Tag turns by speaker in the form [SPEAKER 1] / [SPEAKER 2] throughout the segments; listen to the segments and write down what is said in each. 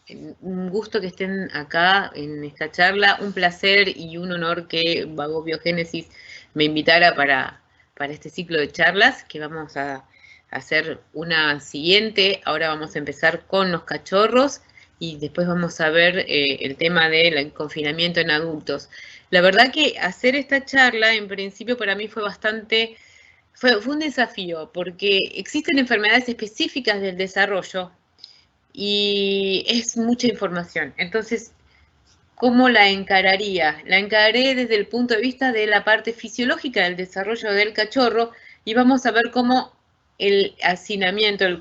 [SPEAKER 1] Un gusto que estén acá en esta charla, un placer y un honor que Vago Biogénesis me invitara para este ciclo de charlas, que vamos a hacer una siguiente. Ahora vamos a empezar con los cachorros y después vamos a ver el tema del confinamiento en adultos. La verdad que hacer esta charla, en principio, para mí fue bastante... Fue un desafío, porque existen enfermedades específicas del desarrollo y es mucha información. Entonces, ¿cómo la encararía? La encaré desde el punto de vista de la parte fisiológica del desarrollo del cachorro y vamos a ver cómo el hacinamiento, el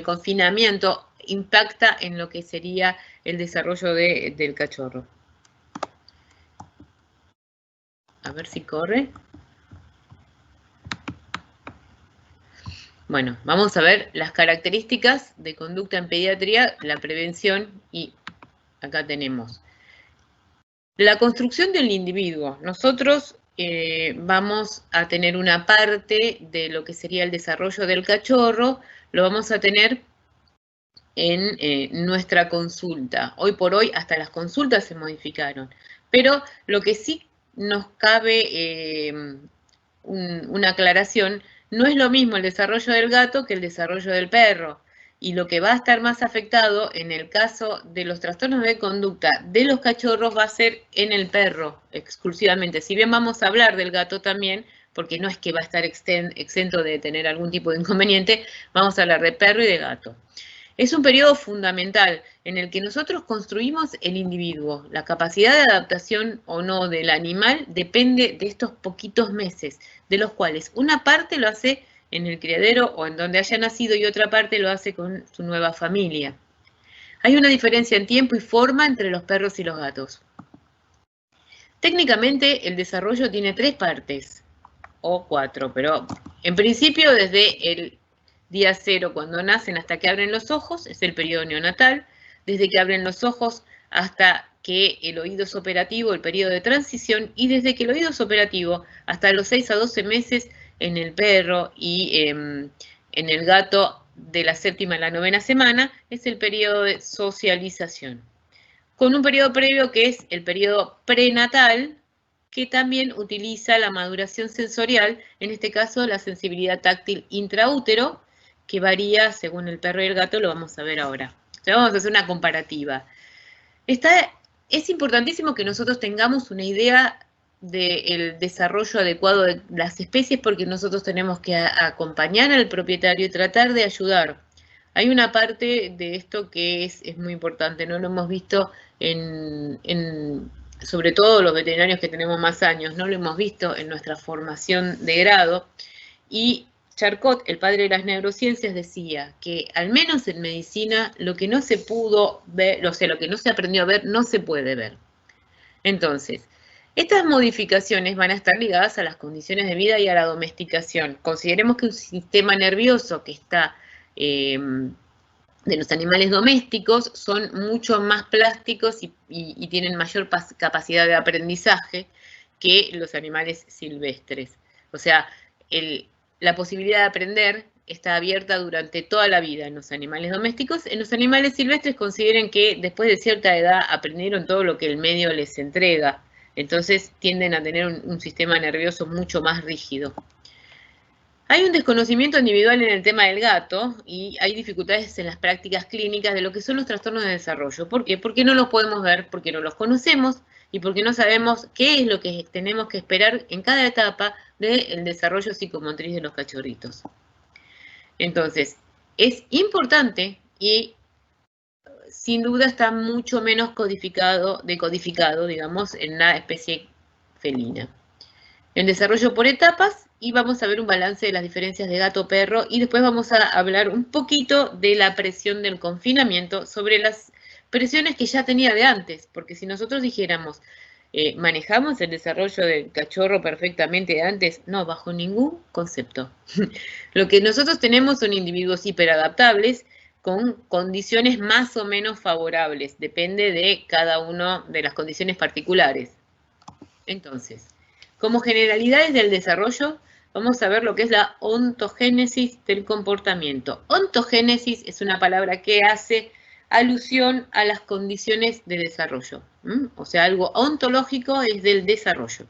[SPEAKER 1] confinamiento impacta en lo que sería el desarrollo del cachorro. A ver si corre. Bueno, vamos a ver las características de conducta en pediatría, la prevención y acá tenemos la construcción del individuo. Nosotros vamos a tener una parte de lo que sería el desarrollo del cachorro, lo vamos a tener en nuestra consulta. Hoy por hoy hasta las consultas se modificaron, pero lo que sí nos cabe una aclaración, no es lo mismo el desarrollo del gato que el desarrollo del perro. Y lo que va a estar más afectado en el caso de los trastornos de conducta de los cachorros va a ser en el perro exclusivamente. Si bien vamos a hablar del gato también, porque no es que va a estar exento de tener algún tipo de inconveniente, vamos a hablar de perro y de gato. Es un periodo fundamental en el que nosotros construimos el individuo. La capacidad de adaptación o no del animal depende de estos poquitos meses, de los cuales una parte lo hace en el criadero o en donde haya nacido y otra parte lo hace con su nueva familia. Hay una diferencia en tiempo y forma entre los perros y los gatos. Técnicamente el desarrollo tiene 3 partes, o 4, pero en principio desde el día 0, cuando nacen hasta que abren los ojos, es el periodo neonatal. Desde que abren los ojos hasta que el oído es operativo, el periodo de transición. Y desde que el oído es operativo hasta los 6 a 12 meses en el perro y en el gato de la 7ª a la 9ª semana, es el periodo de socialización. Con un periodo previo que es el periodo prenatal, que también utiliza la maduración sensorial, en este caso la sensibilidad táctil intraútero, que varía según el perro y el gato, lo vamos a ver ahora. O sea, vamos a hacer una comparativa. Es importantísimo que nosotros tengamos una idea del desarrollo adecuado de las especies porque nosotros tenemos que acompañar al propietario y tratar de ayudar. Hay una parte de esto que es muy importante, no lo hemos visto sobre todo los veterinarios que tenemos más años, no lo hemos visto en nuestra formación de grado, y Charcot, el padre de las neurociencias, decía que al menos en medicina lo que no se pudo ver, o sea, lo que no se aprendió a ver, no se puede ver. Entonces, estas modificaciones van a estar ligadas a las condiciones de vida y a la domesticación. Consideremos que un sistema nervioso que está de los animales domésticos son mucho más plásticos y tienen mayor capacidad de aprendizaje que los animales silvestres. O sea, la posibilidad de aprender está abierta durante toda la vida en los animales domésticos. En los animales silvestres consideren que después de cierta edad aprendieron todo lo que el medio les entrega. Entonces tienden a tener un sistema nervioso mucho más rígido. Hay un desconocimiento individual en el tema del gato y hay dificultades en las prácticas clínicas de lo que son los trastornos de desarrollo. ¿Por qué? Porque no los podemos ver, porque no los conocemos y porque no sabemos qué es lo que tenemos que esperar en cada etapa del desarrollo psicomotriz de los cachorritos. Entonces, es importante y sin duda está mucho menos decodificado, digamos, en la especie felina. El desarrollo por etapas y vamos a ver un balance de las diferencias de gato-perro y después vamos a hablar un poquito de la presión del confinamiento sobre las presiones que ya tenía de antes, porque si nosotros dijéramos, manejamos el desarrollo del cachorro perfectamente de antes, no, bajo ningún concepto. Lo que nosotros tenemos son individuos hiperadaptables con condiciones más o menos favorables, depende de cada una de las condiciones particulares. Entonces, como generalidades del desarrollo, vamos a ver lo que es la ontogénesis del comportamiento. Ontogénesis es una palabra que hace alusión a las condiciones de desarrollo. O sea, algo ontológico es del desarrollo.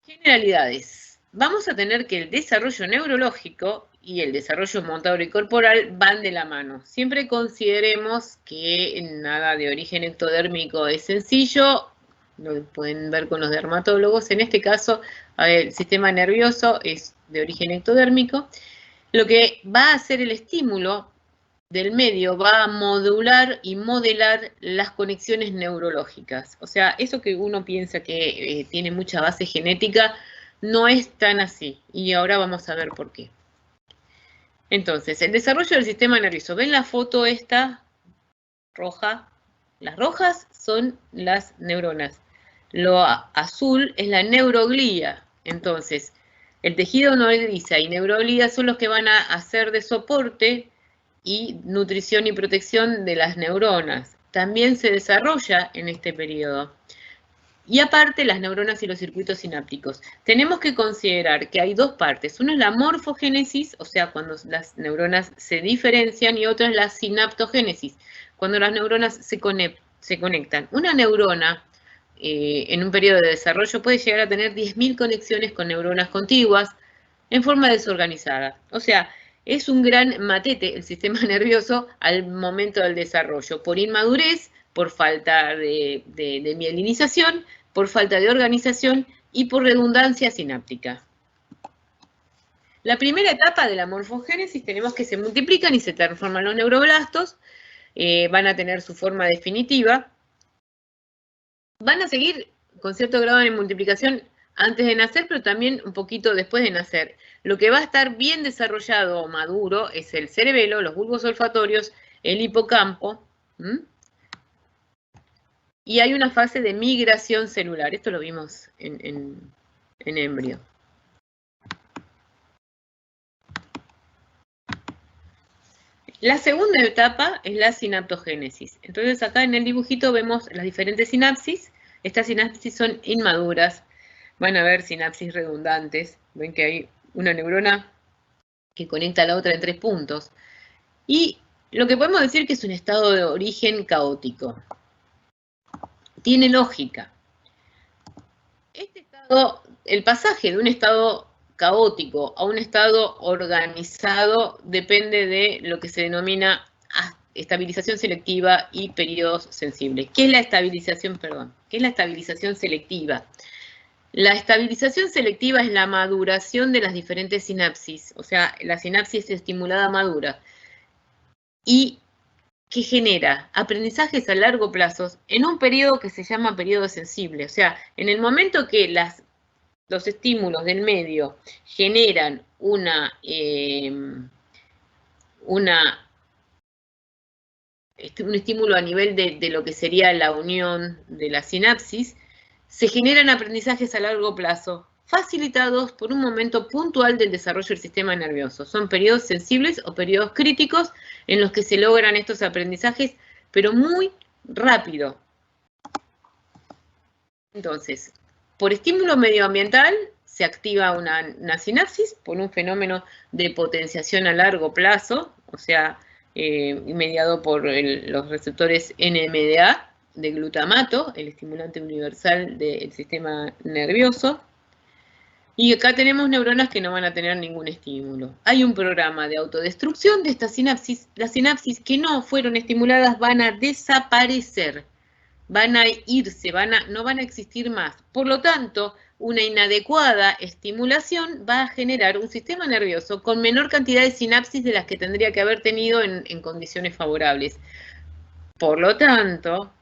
[SPEAKER 1] Generalidades. Vamos a tener que el desarrollo neurológico y el desarrollo motor y corporal van de la mano. Siempre consideremos que nada de origen ectodérmico es sencillo, lo pueden ver con los dermatólogos. En este caso, el sistema nervioso es de origen ectodérmico. Lo que va a hacer el estímulo del medio va a modular y modelar las conexiones neurológicas. O sea, eso que uno piensa que tiene mucha base genética, no es tan así. Y ahora vamos a ver por qué. Entonces, el desarrollo del sistema nervioso. ¿Ven la foto esta roja? Las rojas son las neuronas. Lo azul es la neuroglía. Entonces, el tejido nodriza y neuroglía son los que van a hacer de soporte y nutrición y protección de las neuronas. También se desarrolla en este periodo. Y aparte, las neuronas y los circuitos sinápticos. Tenemos que considerar que hay dos partes. Una es la morfogénesis, o sea, cuando las neuronas se diferencian, y otra es la sinaptogénesis, cuando las neuronas se conectan. Una neurona en un periodo de desarrollo puede llegar a tener 10.000 conexiones con neuronas contiguas en forma desorganizada. O sea, es un gran matete el sistema nervioso al momento del desarrollo, por inmadurez, por falta de mielinización, por falta de organización y por redundancia sináptica. La primera etapa de la morfogénesis tenemos que se multiplican y se transforman los neuroblastos, van a tener su forma definitiva, van a seguir con cierto grado de multiplicación antes de nacer, pero también un poquito después de nacer. Lo que va a estar bien desarrollado o maduro es el cerebelo, los bulbos olfatorios, el hipocampo, y hay una fase de migración celular. Esto lo vimos en embrio. La segunda etapa es la sinaptogénesis. Entonces acá en el dibujito vemos las diferentes sinapsis. Estas sinapsis son inmaduras. Van a haber sinapsis redundantes. Ven que hay una neurona que conecta a la otra en 3 puntos. Y lo que podemos decir que es un estado de origen caótico. Tiene lógica. Este estado, el pasaje de un estado caótico a un estado organizado depende de lo que se denomina estabilización selectiva y periodos sensibles. ¿Qué es la estabilización, ¿Qué es la estabilización selectiva? La estabilización selectiva es la maduración de las diferentes sinapsis, o sea, la sinapsis estimulada madura, y que genera aprendizajes a largo plazo en un periodo que se llama periodo sensible. O sea, en el momento que los estímulos del medio generan un estímulo a nivel de lo que sería la unión de la sinapsis, se generan aprendizajes a largo plazo, facilitados por un momento puntual del desarrollo del sistema nervioso. Son periodos sensibles o periodos críticos en los que se logran estos aprendizajes, pero muy rápido. Entonces, por estímulo medioambiental se activa una sinapsis por un fenómeno de potenciación a largo plazo, o sea, mediado por los receptores NMDA de glutamato, el estimulante universal del sistema nervioso. Y acá tenemos neuronas que no van a tener ningún estímulo. Hay un programa de autodestrucción de estas sinapsis. Las sinapsis que no fueron estimuladas van a desaparecer, van a irse, no van a existir más. Por lo tanto, una inadecuada estimulación va a generar un sistema nervioso con menor cantidad de sinapsis de las que tendría que haber tenido en condiciones favorables. Por lo tanto,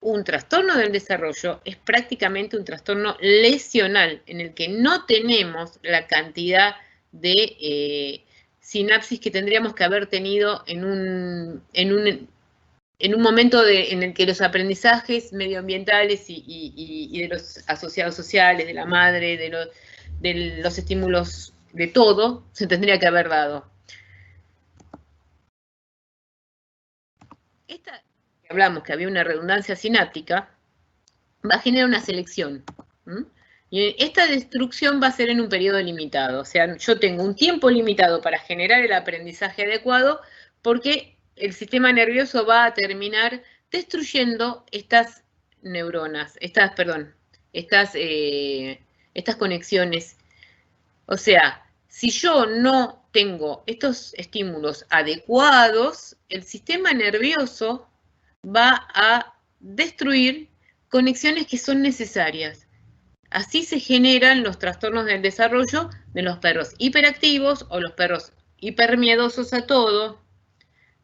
[SPEAKER 1] un trastorno del desarrollo es prácticamente un trastorno lesional en el que no tenemos la cantidad de sinapsis que tendríamos que haber tenido en un momento en el que los aprendizajes medioambientales y de los asociados sociales, de la madre, de los estímulos, de todo, se tendría que haber dado. Esta que hablamos, que había una redundancia sináptica, va a generar una selección. Y esta destrucción va a ser en un periodo limitado. O sea, yo tengo un tiempo limitado para generar el aprendizaje adecuado porque el sistema nervioso va a terminar destruyendo estas neuronas, estas conexiones. O sea, si yo no tengo estos estímulos adecuados, el sistema nervioso va a destruir conexiones que son necesarias. Así se generan los trastornos del desarrollo de los perros hiperactivos o los perros hipermiedosos a todo.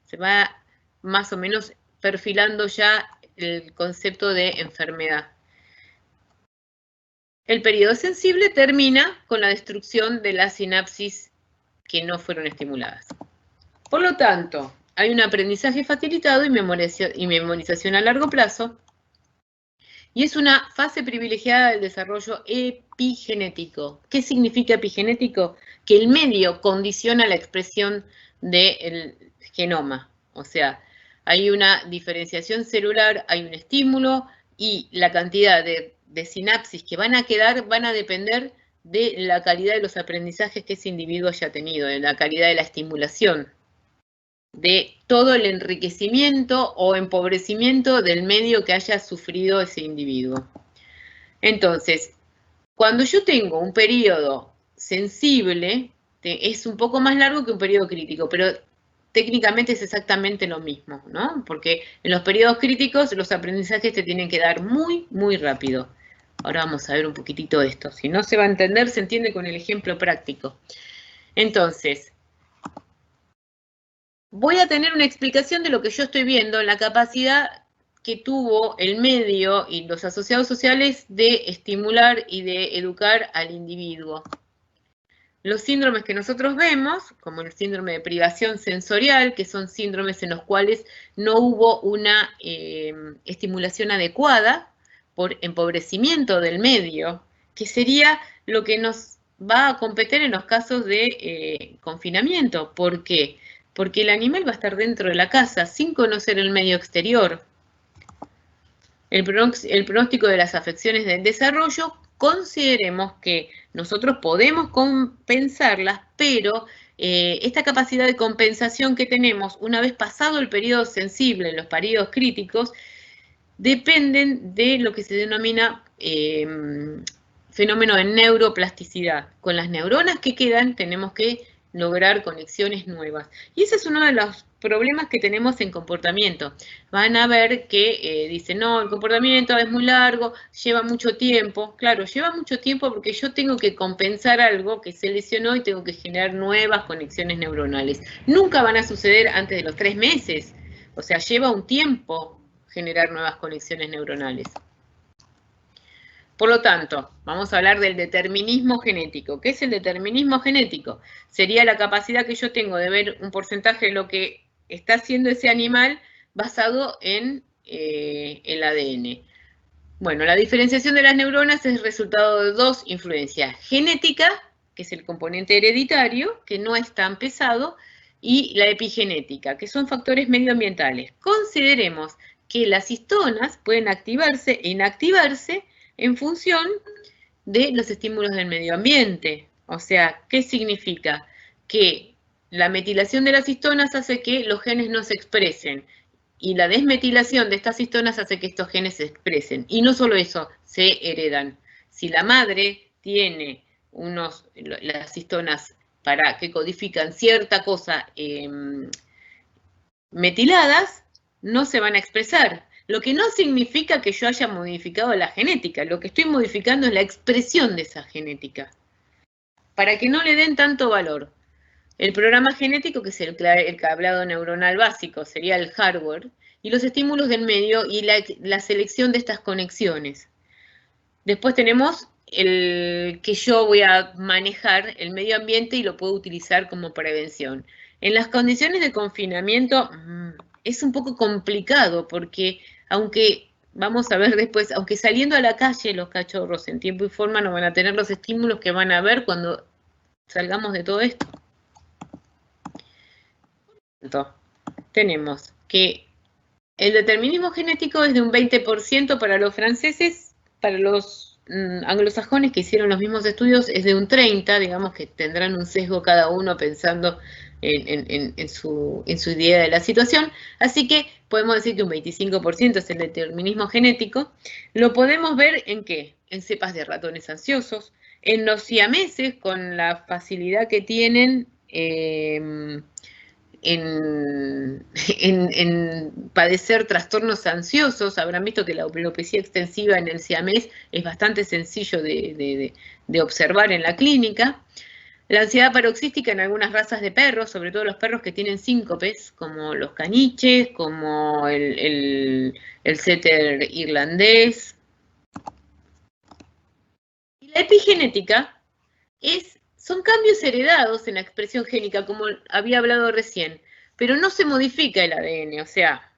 [SPEAKER 1] Se va más o menos perfilando ya el concepto de enfermedad. El periodo sensible termina con la destrucción de las sinapsis que no fueron estimuladas. Por lo tanto, hay un aprendizaje facilitado y memorización a largo plazo, y es una fase privilegiada del desarrollo epigenético. ¿Qué significa epigenético? Que el medio condiciona la expresión del genoma. O sea, hay una diferenciación celular, hay un estímulo, y la cantidad de sinapsis que van a quedar van a depender de la calidad de los aprendizajes que ese individuo haya tenido, de la calidad de la estimulación, de todo el enriquecimiento o empobrecimiento del medio que haya sufrido ese individuo. Entonces, cuando yo tengo un periodo sensible, es un poco más largo que un periodo crítico, pero técnicamente es exactamente lo mismo, ¿no? Porque en los periodos críticos los aprendizajes te tienen que dar muy, muy rápido. Ahora vamos a ver un poquitito esto. Si no se va a entender, se entiende con el ejemplo práctico. Entonces, voy a tener una explicación de lo que yo estoy viendo, la capacidad que tuvo el medio y los asociados sociales de estimular y de educar al individuo. Los síndromes que nosotros vemos, como el síndrome de privación sensorial, que son síndromes en los cuales no hubo una estimulación adecuada por empobrecimiento del medio, que sería lo que nos va a competir en los casos de confinamiento. ¿Por qué? Porque el animal va a estar dentro de la casa sin conocer el medio exterior. El pronóstico de las afecciones del desarrollo, consideremos que nosotros podemos compensarlas, pero esta capacidad de compensación que tenemos una vez pasado el periodo sensible, los periodos críticos, dependen de lo que se denomina fenómeno de neuroplasticidad. Con las neuronas que quedan tenemos que lograr conexiones nuevas. Y ese es uno de los problemas que tenemos en comportamiento. Van a ver que dicen, no, el comportamiento es muy largo, lleva mucho tiempo. Claro, lleva mucho tiempo porque yo tengo que compensar algo que se lesionó y tengo que generar nuevas conexiones neuronales. Nunca van a suceder antes de los 3 meses. O sea, lleva un tiempo generar nuevas conexiones neuronales. Por lo tanto, vamos a hablar del determinismo genético. ¿Qué es el determinismo genético? Sería la capacidad que yo tengo de ver un porcentaje de lo que está haciendo ese animal basado en el ADN. Bueno, la diferenciación de las neuronas es el resultado de 2 influencias. Genética, que es el componente hereditario, que no es tan pesado, y la epigenética, que son factores medioambientales. Consideremos que las histonas pueden activarse e inactivarse en función de los estímulos del medio ambiente. O sea, ¿qué significa? Que la metilación de las histonas hace que los genes no se expresen y la desmetilación de estas histonas hace que estos genes se expresen. Y no solo eso, se heredan. Si la madre tiene las histonas que codifican cierta cosa metiladas, no se van a expresar. Lo que no significa que yo haya modificado la genética, lo que estoy modificando es la expresión de esa genética. Para que no le den tanto valor. El programa genético, que es el cableado neuronal básico, sería el hardware, y los estímulos del medio y la selección de estas conexiones. Después tenemos el que yo voy a manejar el medio ambiente y lo puedo utilizar como prevención. En las condiciones de confinamiento es un poco complicado porque aunque, vamos a ver después, aunque saliendo a la calle los cachorros en tiempo y forma no van a tener los estímulos que van a ver cuando salgamos de todo esto. Tenemos que el determinismo genético es de un 20% para los franceses, para los anglosajones que hicieron los mismos estudios es de un 30, digamos que tendrán un sesgo cada uno pensando en su idea de la situación, así que podemos decir que un 25% es el determinismo genético. Lo podemos ver ¿en qué? En cepas de ratones ansiosos, en los siameses, con la facilidad que tienen en padecer trastornos ansiosos. Habrán visto que la alopecia extensiva en el siamés es bastante sencillo de observar en la clínica. La ansiedad paroxística en algunas razas de perros, sobre todo los perros que tienen síncopes, como los caniches, como el setter irlandés. Y la epigenética son cambios heredados en la expresión génica, como había hablado recién, pero no se modifica el ADN, o sea,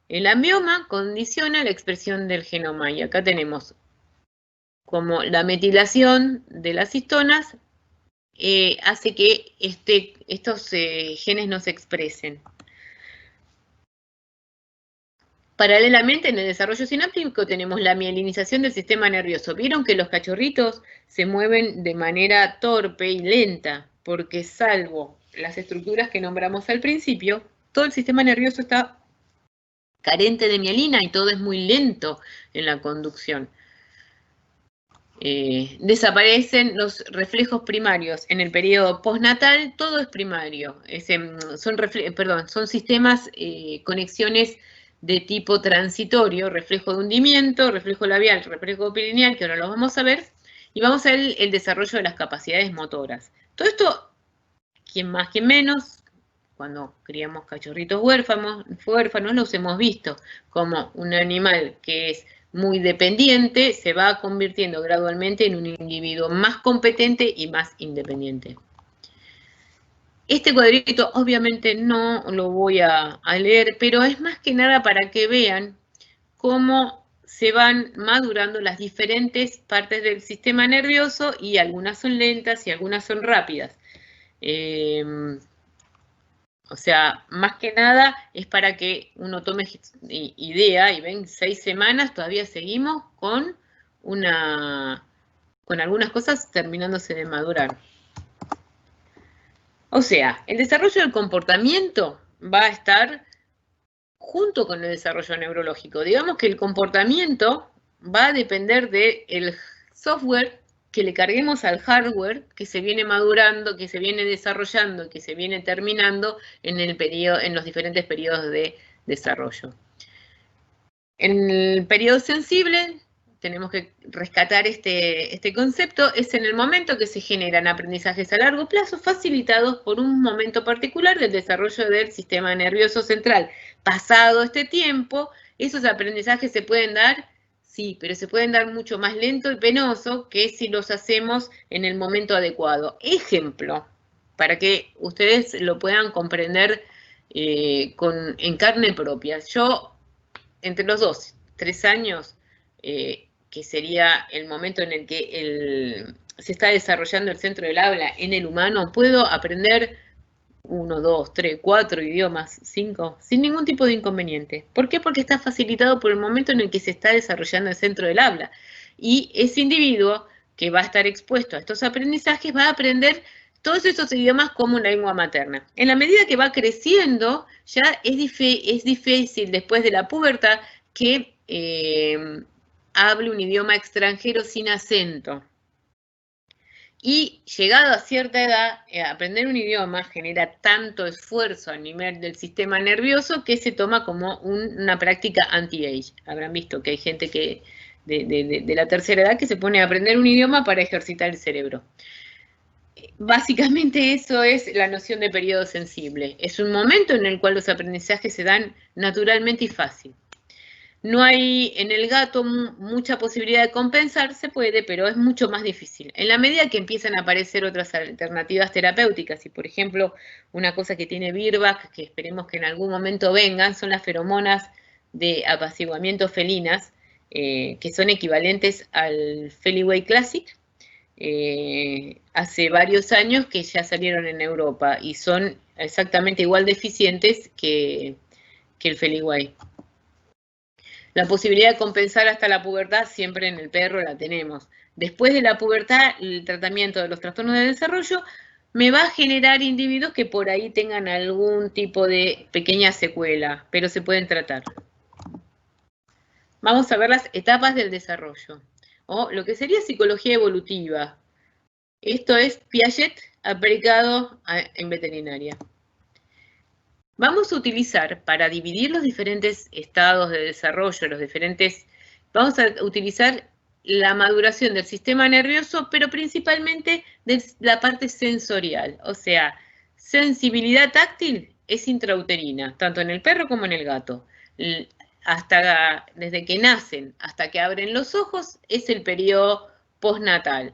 [SPEAKER 1] el amioma condiciona la expresión del genoma, y acá tenemos como la metilación de las histonas hace que estos genes no se expresen. Paralelamente, en el desarrollo sináptico tenemos la mielinización del sistema nervioso. Vieron que los cachorritos se mueven de manera torpe y lenta, porque salvo las estructuras que nombramos al principio, todo el sistema nervioso está carente de mielina y todo es muy lento en la conducción. Desaparecen los reflejos primarios. En el periodo postnatal todo es primario. Son sistemas, conexiones de tipo transitorio, reflejo de hundimiento, reflejo labial, reflejo perineal, que ahora los vamos a ver, y vamos a ver el desarrollo de las capacidades motoras. Todo esto, quien más, quien menos, cuando criamos cachorritos huérfanos, los hemos visto como un animal que es muy dependiente, se va convirtiendo gradualmente en un individuo más competente y más independiente. Este cuadrito obviamente no lo voy a leer, pero es más que nada para que vean cómo se van madurando las diferentes partes del sistema nervioso, y algunas son lentas y algunas son rápidas. O sea, más que nada es para que uno tome idea, y ven, 6 semanas todavía seguimos con algunas cosas terminándose de madurar. O sea, el desarrollo del comportamiento va a estar junto con el desarrollo neurológico. Digamos que el comportamiento va a depender del software que le carguemos al hardware que se viene madurando, que se viene desarrollando, que se viene terminando en los diferentes periodos de desarrollo. En el periodo sensible tenemos que rescatar este concepto, es en el momento que se generan aprendizajes a largo plazo facilitados por un momento particular del desarrollo del sistema nervioso central. Pasado este tiempo, esos aprendizajes se pueden dar, sí, pero se pueden dar mucho más lento y penoso que si los hacemos en el momento adecuado. Ejemplo, para que ustedes lo puedan comprender en carne propia. Yo, entre los 2, 3 años, que sería el momento en el que se está desarrollando el centro del habla en el humano, puedo aprender 1, 2, 3, 4 idiomas, 5, sin ningún tipo de inconveniente. ¿Por qué? Porque está facilitado por el momento en el que se está desarrollando el centro del habla. Y ese individuo que va a estar expuesto a estos aprendizajes va a aprender todos esos idiomas como una lengua materna. En la medida que va creciendo, ya es difícil después de la pubertad que hable un idioma extranjero sin acento. Y llegado a cierta edad, aprender un idioma genera tanto esfuerzo a nivel del sistema nervioso que se toma como una práctica anti-age. Habrán visto que hay gente que de la tercera edad que se pone a aprender un idioma para ejercitar el cerebro. Básicamente eso es la noción de periodo sensible. Es un momento en el cual los aprendizajes se dan naturalmente y fácil. No hay en el gato mucha posibilidad de compensar, se puede, pero es mucho más difícil. En la medida que empiezan a aparecer otras alternativas terapéuticas, y por ejemplo, una cosa que tiene Virbac, que esperemos que en algún momento vengan, son las feromonas de apaciguamiento felinas, que son equivalentes al Feliway Classic, hace varios años que ya salieron en Europa y son exactamente igual de eficientes que el Feliway. La posibilidad de compensar hasta la pubertad siempre en el perro la tenemos. Después de la pubertad, el tratamiento de los trastornos de desarrollo me va a generar individuos que por ahí tengan algún tipo de pequeña secuela, pero se pueden tratar. Vamos a ver las etapas del desarrollo, o lo que sería psicología evolutiva. Esto es Piaget aplicado en veterinaria. Vamos a utilizar, para dividir los diferentes estados de desarrollo, vamos a utilizar la maduración del sistema nervioso, pero principalmente de la parte sensorial, o sea, sensibilidad táctil es intrauterina, tanto en el perro como en el gato. Desde que nacen hasta que abren los ojos es el periodo postnatal.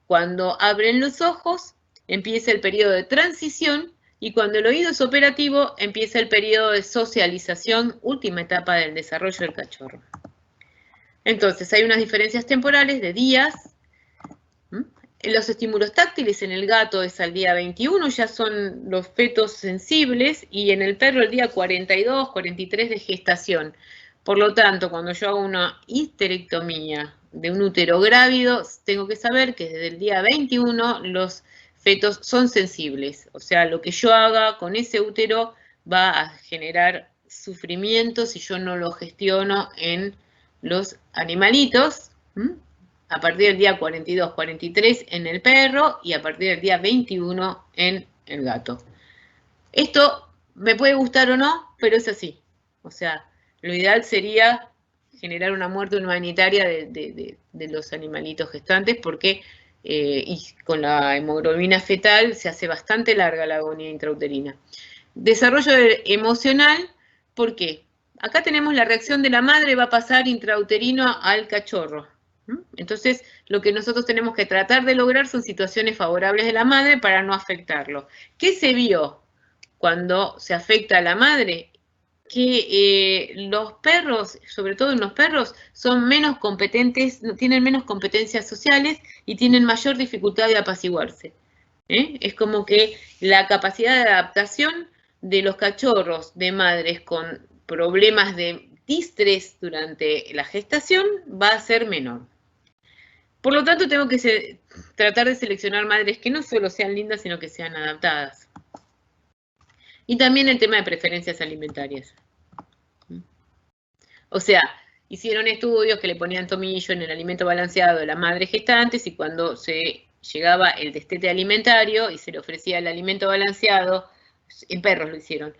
[SPEAKER 1] Cuando abren los ojos empieza el periodo de transición y cuando el oído es operativo empieza el periodo de socialización, última etapa del desarrollo del cachorro. Entonces hay unas diferencias temporales de días. Los estímulos táctiles en el gato es al día 21, ya son los fetos sensibles, y en el perro el día 42, 43 de gestación. Por lo tanto, cuando yo hago una histerectomía de un útero grávido, tengo que saber que desde el día 21 los fetos son sensibles. O sea, lo que yo haga con ese útero va a generar sufrimiento si yo no lo gestiono en los animalitos. A partir del día 42, 43 en el perro y a partir del día 21 en el gato. Esto me puede gustar o no, pero es así. O sea, lo ideal sería generar una muerte humanitaria de los animalitos gestantes porque y con la hemoglobina fetal se hace bastante larga la agonía intrauterina. Desarrollo emocional, ¿por qué? Acá tenemos la reacción de la madre, va a pasar intrauterino al cachorro. Entonces, lo que nosotros tenemos que tratar de lograr son situaciones favorables de la madre para no afectarlo. ¿Qué se vio cuando se afecta a la madre? Que los perros, sobre todo en los perros, son menos competentes, tienen menos competencias sociales y tienen mayor dificultad de apaciguarse. Es como que la capacidad de adaptación de los cachorros de madres con problemas de distrés durante la gestación va a ser menor. Por lo tanto, tengo que tratar de seleccionar madres que no solo sean lindas, sino que sean adaptadas. Y también el tema de preferencias alimentarias. O sea, hicieron estudios que le ponían tomillo en el alimento balanceado de la madre gestante y cuando se llegaba el destete alimentario y se le ofrecía el alimento balanceado, en perros lo hicieron,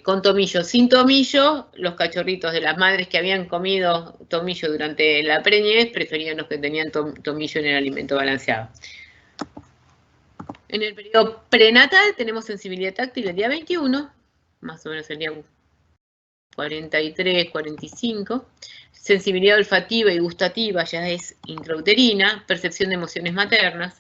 [SPEAKER 1] con tomillo, sin tomillo, los cachorritos de las madres que habían comido tomillo durante la preñez preferían los que tenían tomillo en el alimento balanceado. En el periodo prenatal tenemos sensibilidad táctil el día 21, más o menos el día 43, 45. Sensibilidad olfativa y gustativa ya es intrauterina, percepción de emociones maternas.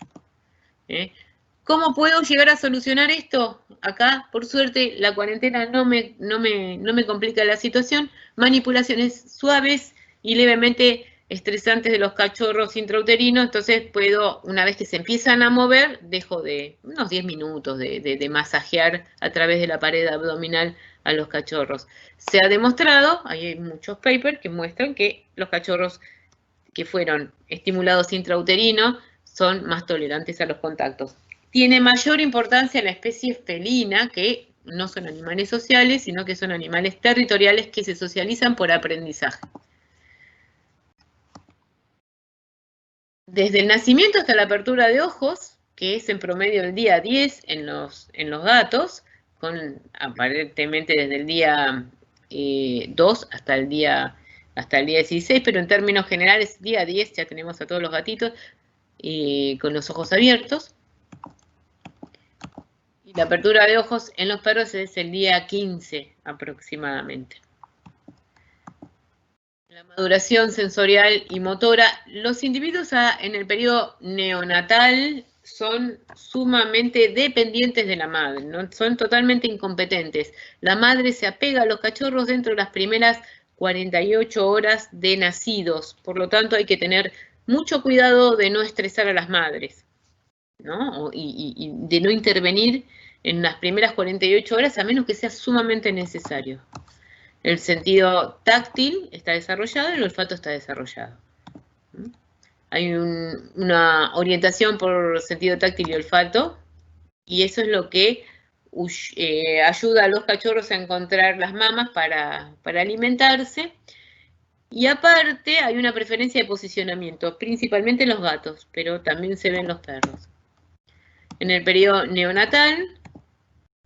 [SPEAKER 1] ¿Cómo puedo llegar a solucionar esto? Acá, por suerte, la cuarentena no me complica la situación. Manipulaciones suaves y levemente estresantes de los cachorros intrauterinos, entonces puedo, una vez que se empiezan a mover, dejo de unos 10 minutos de masajear a través de la pared abdominal a los cachorros. Se ha demostrado, hay muchos papers que muestran que los cachorros que fueron estimulados intrauterino son más tolerantes a los contactos. Tiene mayor importancia la especie felina, que no son animales sociales, sino que son animales territoriales que se socializan por aprendizaje. Desde el nacimiento hasta la apertura de ojos, que es en promedio el día 10 en los gatos, aparentemente desde el día 2 hasta el día 16, pero en términos generales, día 10 ya tenemos a todos los gatitos con los ojos abiertos. Y la apertura de ojos en los perros es el día 15 aproximadamente. La maduración sensorial y motora. Los individuos en el periodo neonatal son sumamente dependientes de la madre, ¿no? Son totalmente incompetentes. La madre se apega a los cachorros dentro de las primeras 48 horas de nacidos. Por lo tanto, hay que tener mucho cuidado de no estresar a las madres, ¿no? Y de no intervenir en las primeras 48 horas a menos que sea sumamente necesario. El sentido táctil está desarrollado y el olfato está desarrollado. Hay una orientación por sentido táctil y olfato, y eso es lo que ayuda a los cachorros a encontrar las mamas para alimentarse. Y aparte hay una preferencia de posicionamiento, principalmente en los gatos, pero también se ven en los perros. En el periodo neonatal,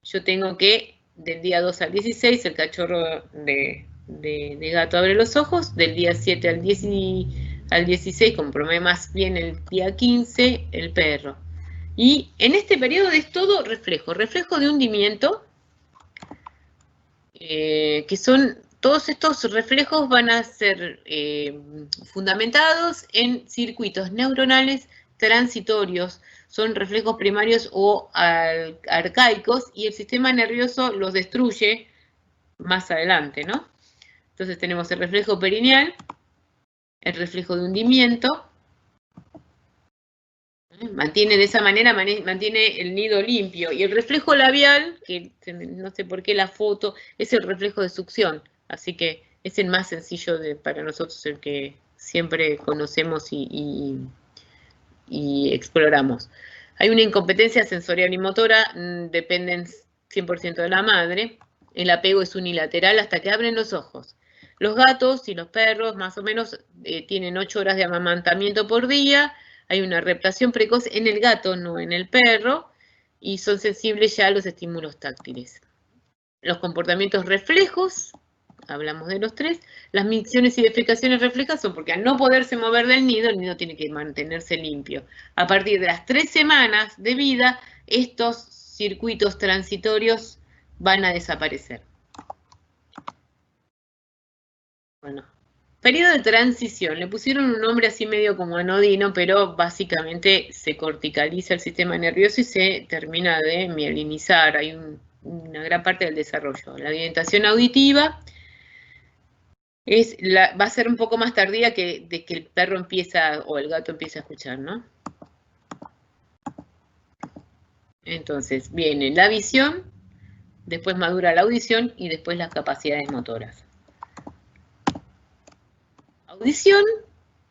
[SPEAKER 1] yo tengo que del día 2 al 16 el cachorro de gato abre los ojos, del día 7 al 16, compromete más bien el día 15, el perro. Y en este periodo es todo reflejo de hundimiento, que son, todos estos reflejos van a ser fundamentados en circuitos neuronales transitorios, son reflejos primarios o arcaicos, y el sistema nervioso los destruye más adelante, ¿no? Entonces tenemos el reflejo perineal, el reflejo de hundimiento, mantiene de esa manera, mantiene el nido limpio, y el reflejo labial, que no sé por qué la foto, es el reflejo de succión, así que es el más sencillo para nosotros, el que siempre conocemos y exploramos. Hay una incompetencia sensorial y motora, dependen 100% de la madre. El apego es unilateral hasta que abren los ojos. Los gatos y los perros más o menos tienen 8 horas de amamantamiento por día. Hay una reptación precoz en el gato, no en el perro, y son sensibles ya a los estímulos táctiles. Los comportamientos reflejos, hablamos de los 3, las micciones y defecaciones reflejas son porque al no poderse mover del nido, el nido tiene que mantenerse limpio. A partir de las 3 semanas de vida, estos circuitos transitorios van a desaparecer. Bueno, periodo de transición. Le pusieron un nombre así medio como anodino, pero básicamente se corticaliza el sistema nervioso y se termina de mielinizar. Hay una gran parte del desarrollo. La orientación auditiva va a ser un poco más tardía de que el perro empieza o el gato empieza a escuchar, ¿no? Entonces viene la visión, después madura la audición y después las capacidades motoras. Audición,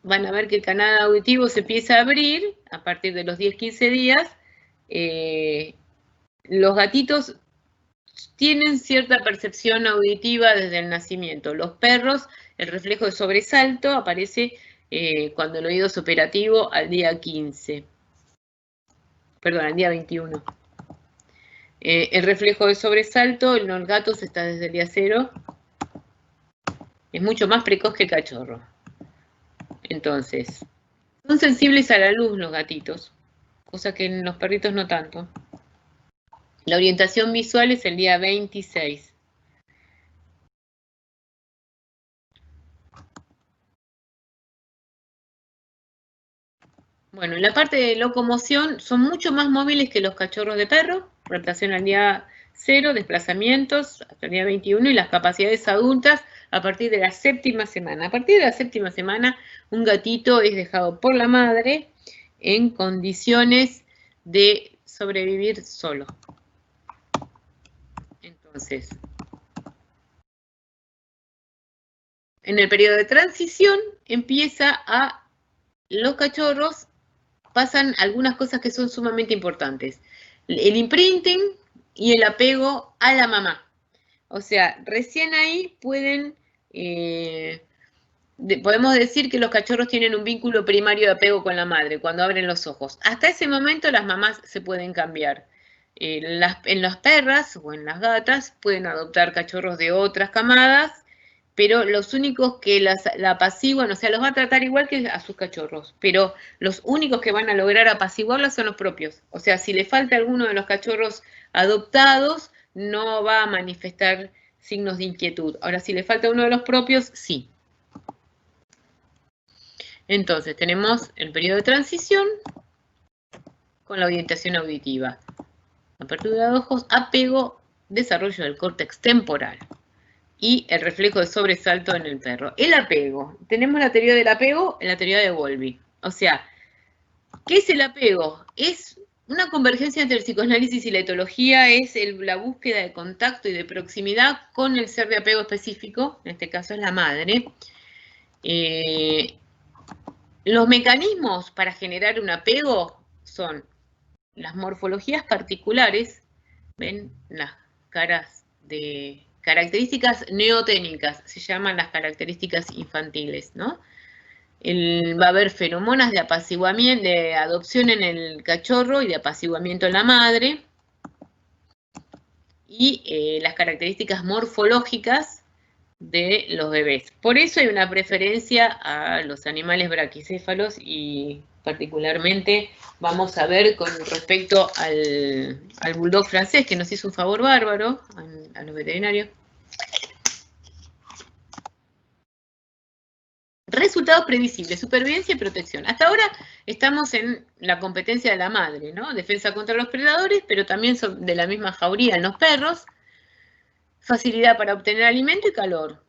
[SPEAKER 1] van a ver que el canal auditivo se empieza a abrir a partir de los 10-15 días. Los gatitos tienen cierta percepción auditiva desde el nacimiento. Los perros, el reflejo de sobresalto aparece cuando el oído es operativo al día 15. Perdón, al día 21. El reflejo de sobresalto en los gatos está desde el día 0. Es mucho más precoz que el cachorro. Entonces, son sensibles a la luz los gatitos, cosa que en los perritos no tanto. La orientación visual es el día 26. Bueno, en la parte de locomoción son mucho más móviles que los cachorros de perro, rotación al día 0, desplazamientos hasta el día 21 y las capacidades adultas a partir de la 7ª semana. A partir de la 7ª semana, un gatito es dejado por la madre en condiciones de sobrevivir solo. Entonces, en el periodo de transición los cachorros pasan algunas cosas que son sumamente importantes. El imprinting y el apego a la mamá. O sea, recién ahí podemos decir que los cachorros tienen un vínculo primario de apego con la madre cuando abren los ojos. Hasta ese momento las mamás se pueden cambiar. En las perras o en las gatas pueden adoptar cachorros de otras camadas, pero los únicos que la apaciguan, o sea, los va a tratar igual que a sus cachorros, pero los únicos que van a lograr apaciguarlas son los propios. O sea, si le falta alguno de los cachorros adoptados, no va a manifestar signos de inquietud. Ahora, si le falta uno de los propios, sí. Entonces, tenemos el periodo de transición con la orientación auditiva. Apertura de ojos, apego, desarrollo del córtex temporal y el reflejo de sobresalto en el perro. El apego. Tenemos la teoría del apego en la teoría de Bowlby. O sea, ¿qué es el apego? Es Una convergencia entre el psicoanálisis y la etología es la búsqueda de contacto y de proximidad con el ser de apego específico, en este caso es la madre. Los mecanismos para generar un apego son las morfologías particulares, ven las caras de características neoténicas, se llaman las características infantiles, ¿no? Va a haber feromonas de apaciguamiento, de adopción en el cachorro y de apaciguamiento en la madre. Y las características morfológicas de los bebés. Por eso hay una preferencia a los animales braquicéfalos y particularmente vamos a ver con respecto al bulldog francés, que nos hizo un favor bárbaro a los veterinarios. Resultados previsibles, supervivencia y protección. Hasta ahora estamos en la competencia de la madre, ¿no? Defensa contra los predadores, pero también son de la misma jauría en los perros. Facilidad para obtener alimento y calor.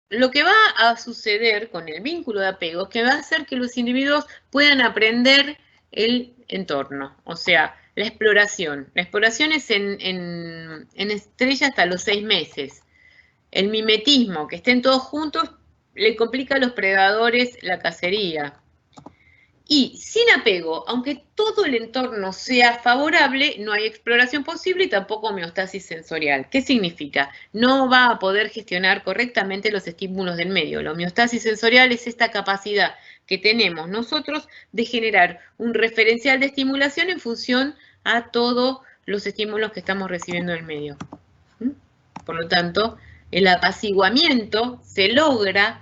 [SPEAKER 1] Lo que va a suceder con el vínculo de apego es que va a hacer que los individuos puedan aprender el entorno, o sea, la exploración. La exploración es en estrella hasta los 6 meses. El mimetismo, que estén todos juntos, le complica a los predadores la cacería. Y sin apego, aunque todo el entorno sea favorable, no hay exploración posible y tampoco homeostasis sensorial. ¿Qué significa? No va a poder gestionar correctamente los estímulos del medio. La homeostasis sensorial es esta capacidad que tenemos nosotros de generar un referencial de estimulación en función a todos los estímulos que estamos recibiendo del medio. Por lo tanto, el apaciguamiento se logra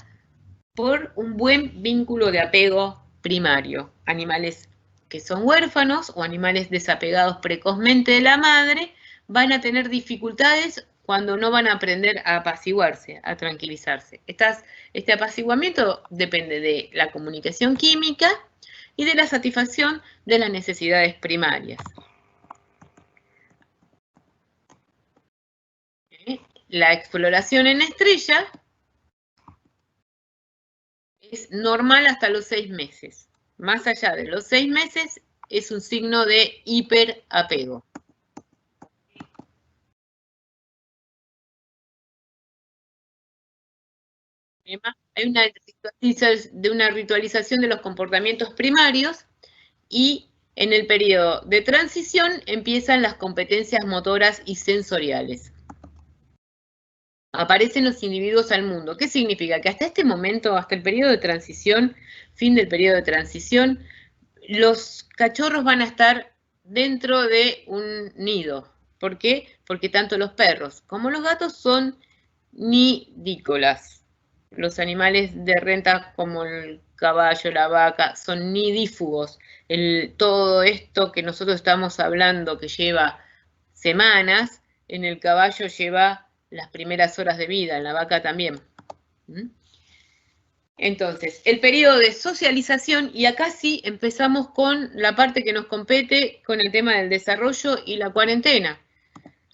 [SPEAKER 1] por un buen vínculo de apego primario. Animales que son huérfanos o animales desapegados precozmente de la madre van a tener dificultades cuando no van a aprender a apaciguarse, a tranquilizarse. Este apaciguamiento depende de la comunicación química y de la satisfacción de las necesidades primarias. La exploración en estrella es normal hasta los 6 meses. Más allá de los 6 meses es un signo de hiperapego. Hay una ritualización de los comportamientos primarios y en el periodo de transición empiezan las competencias motoras y sensoriales. Aparecen los individuos al mundo. ¿Qué significa? Que hasta este momento, hasta el periodo de transición, fin del periodo de transición, los cachorros van a estar dentro de un nido. ¿Por qué? Porque tanto los perros como los gatos son nidícolas. Los animales de renta como el caballo, la vaca, son nidífugos. Todo esto que nosotros estamos hablando que lleva semanas, en el caballo lleva las primeras horas de vida, en la vaca también. Entonces, el periodo de socialización, y acá sí empezamos con la parte que nos compete con el tema del desarrollo y la cuarentena.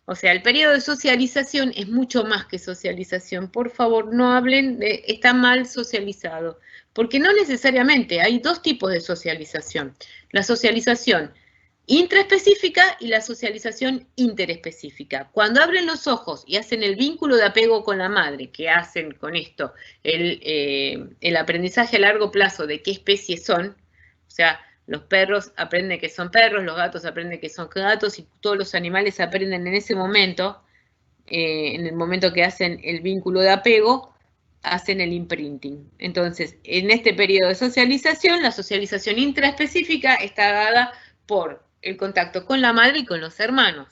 [SPEAKER 1] O sea, el periodo de socialización es mucho más que socialización. Por favor, no hablen de está mal socializado, porque no necesariamente, hay dos tipos de socialización. La socialización intraespecífica y la socialización interespecífica. Cuando abren los ojos y hacen el vínculo de apego con la madre, que hacen con esto el aprendizaje a largo plazo de qué especies son, o sea, los perros aprenden que son perros, los gatos aprenden que son gatos y todos los animales aprenden en ese momento, en el momento que hacen el vínculo de apego, hacen el imprinting. Entonces, en este periodo de socialización, la socialización intraespecífica está dada por el contacto con la madre y con los hermanos.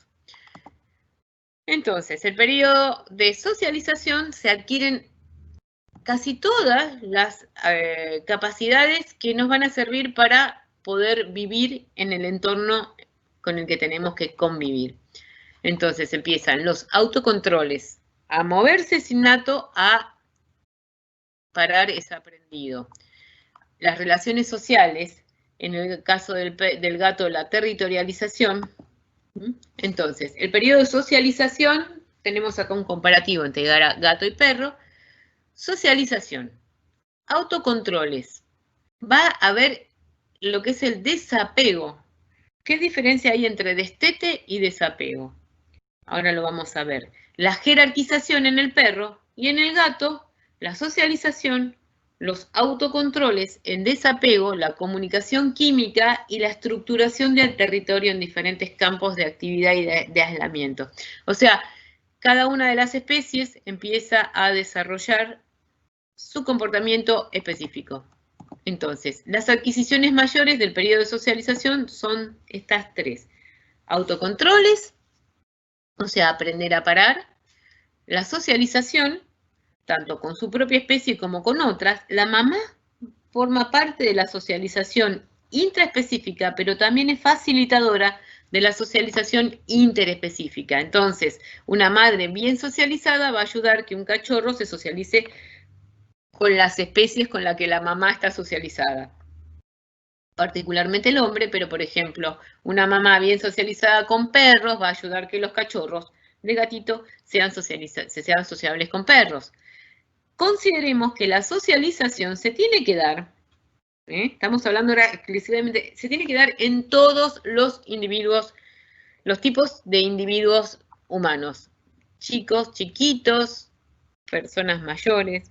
[SPEAKER 1] Entonces, el periodo de socialización se adquieren casi todas las capacidades que nos van a servir para poder vivir en el entorno con el que tenemos que convivir. Entonces empiezan los autocontroles, a moverse sin nato, a parar es aprendido. Las relaciones sociales, en el caso del gato, la territorialización. Entonces, el periodo de socialización, tenemos acá un comparativo entre gato y perro. Socialización, autocontroles. Va a haber lo que es el desapego. ¿Qué diferencia hay entre destete y desapego? Ahora lo vamos a ver. La jerarquización en el perro y en el gato, la socialización, los autocontroles en desapego, la comunicación química y la estructuración del territorio en diferentes campos de actividad y de aislamiento. O sea, cada una de las especies empieza a desarrollar su comportamiento específico. Entonces, las adquisiciones mayores del periodo de socialización son estas tres. Autocontroles, o sea, aprender a parar. La socialización, tanto con su propia especie como con otras. La mamá forma parte de la socialización intraespecífica, pero también es facilitadora de la socialización interespecífica. Entonces, una madre bien socializada va a ayudar que un cachorro se socialice con las especies con las que la mamá está socializada. Particularmente el hombre, pero por ejemplo, una mamá bien socializada con perros va a ayudar que los cachorros de gatito sean sociables con perros. Consideremos que la socialización se tiene que dar, estamos hablando ahora exclusivamente, se tiene que dar en todos los individuos, los tipos de individuos humanos. Chicos, chiquitos, personas mayores,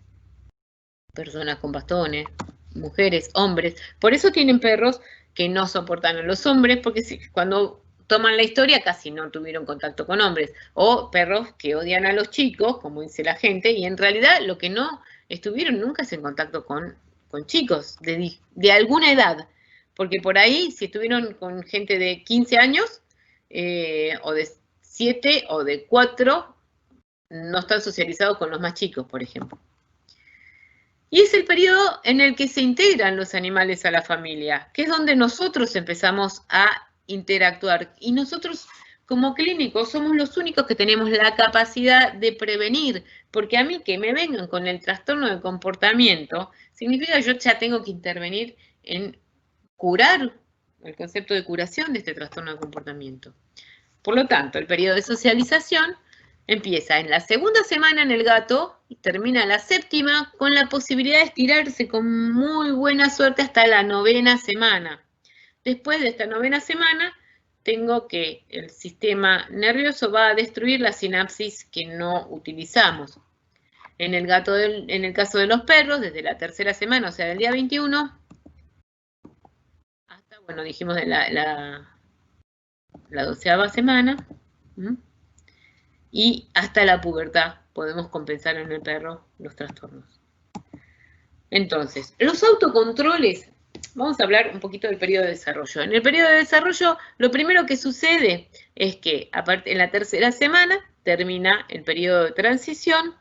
[SPEAKER 1] personas con bastones, mujeres, hombres. Por eso tienen perros que no soportan a los hombres, porque cuando toman la historia casi no tuvieron contacto con hombres. O perros que odian a los chicos, como dice la gente, y en realidad lo que no estuvieron nunca es en contacto con chicos de alguna edad. Porque por ahí, si estuvieron con gente de 15 años, o de 7 o de 4, no están socializados con los más chicos, por ejemplo. Y es el periodo en el que se integran los animales a la familia, que es donde nosotros empezamos a interactuar. Y nosotros, como clínicos, somos los únicos que tenemos la capacidad de prevenir, porque a mí que me vengan con el trastorno de comportamiento, significa que yo ya tengo que intervenir en curar, el concepto de curación de este trastorno de comportamiento. Por lo tanto, el periodo de socialización empieza en la segunda semana en el gato y termina la séptima con la posibilidad de estirarse con muy buena suerte hasta la 9ª semana. Después de esta 9ª semana, tengo que el sistema nervioso va a destruir la sinapsis que no utilizamos. En el caso de los perros, desde la 3ª semana, o sea, del día 21, hasta, bueno, dijimos de la 12ª semana, y hasta la pubertad podemos compensar en el perro los trastornos. Entonces, los autocontroles, vamos a hablar un poquito del periodo de desarrollo. En el periodo de desarrollo, lo primero que sucede es que en la 3ª semana termina el periodo de transición.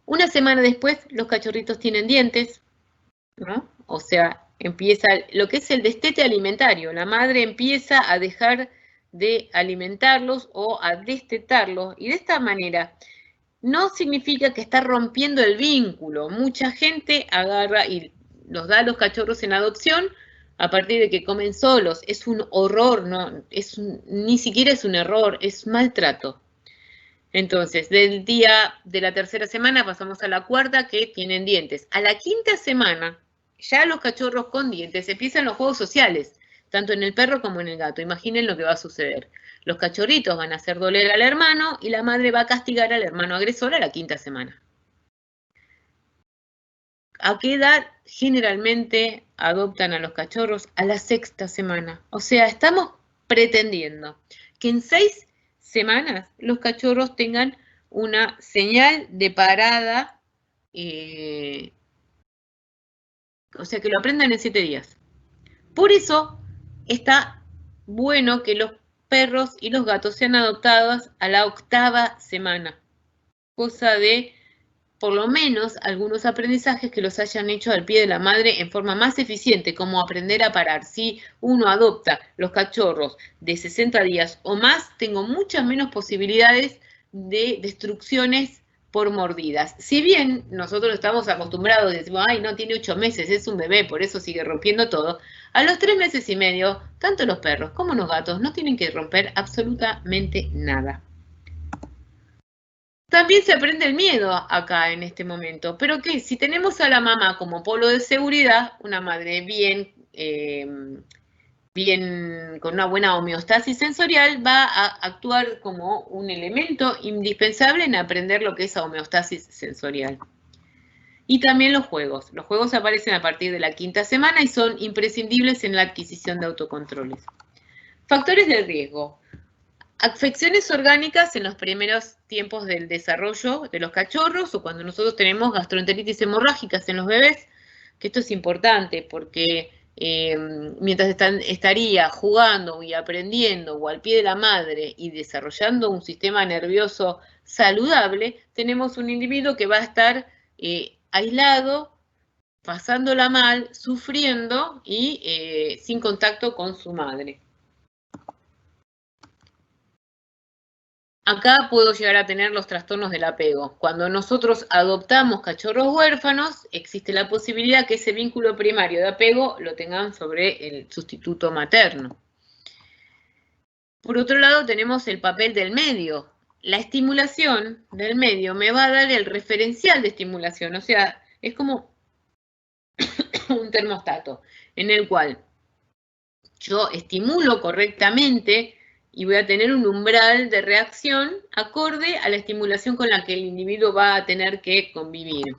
[SPEAKER 1] Una semana después, los cachorritos tienen dientes, ¿no? O sea, empieza lo que es el destete alimentario. La madre empieza a dejar de alimentarlos o a destetarlos, y de esta manera no significa que está rompiendo el vínculo. Mucha gente agarra y los da a los cachorros en adopción a partir de que comen solos. Es un horror, no, ni siquiera es un error, es maltrato. Entonces, del día de la 3ª semana pasamos a la 4ª, que tienen dientes. A la 5ª semana, ya los cachorros con dientes empiezan los juegos sociales, tanto en el perro como en el gato. Imaginen lo que va a suceder. Los cachorritos van a hacer doler al hermano y la madre va a castigar al hermano agresor a la 5ª semana. ¿A qué edad generalmente adoptan a los cachorros? A la 6ª semana. O sea, estamos pretendiendo que en 6 semanas los cachorros tengan una señal de parada, o sea, que lo aprendan en 7 días. Por eso está bueno que los perros y los gatos sean adoptados a la 8ª semana, cosa de por lo menos algunos aprendizajes que los hayan hecho al pie de la madre en forma más eficiente, como aprender a parar. Si uno adopta los cachorros de 60 días o más, tengo muchas menos posibilidades de destrucciones por mordidas. Si bien nosotros estamos acostumbrados, decimos, ay, no, tiene 8 meses, es un bebé, por eso sigue rompiendo todo, a los 3 meses y medio, tanto los perros como los gatos no tienen que romper absolutamente nada. También se aprende el miedo acá en este momento, pero que si tenemos a la mamá como polo de seguridad, una madre bien, con una buena homeostasis sensorial, va a actuar como un elemento indispensable en aprender lo que es la homeostasis sensorial. Y también los juegos. Los juegos aparecen a partir de la 5ª semana y son imprescindibles en la adquisición de autocontroles. Factores de riesgo. Afecciones orgánicas en los primeros tiempos del desarrollo de los cachorros o cuando nosotros tenemos gastroenteritis hemorrágicas en los bebés, que esto es importante porque mientras estaría jugando y aprendiendo o al pie de la madre y desarrollando un sistema nervioso saludable, tenemos un individuo que va a estar aislado, pasándola mal, sufriendo y sin contacto con su madre. Acá puedo llegar a tener los trastornos del apego. Cuando nosotros adoptamos cachorros huérfanos, existe la posibilidad que ese vínculo primario de apego lo tengan sobre el sustituto materno. Por otro lado, tenemos el papel del medio. La estimulación del medio me va a dar el referencial de estimulación, o sea, es como un termostato en el cual yo estimulo correctamente y voy a tener un umbral de reacción acorde a la estimulación con la que el individuo va a tener que convivir.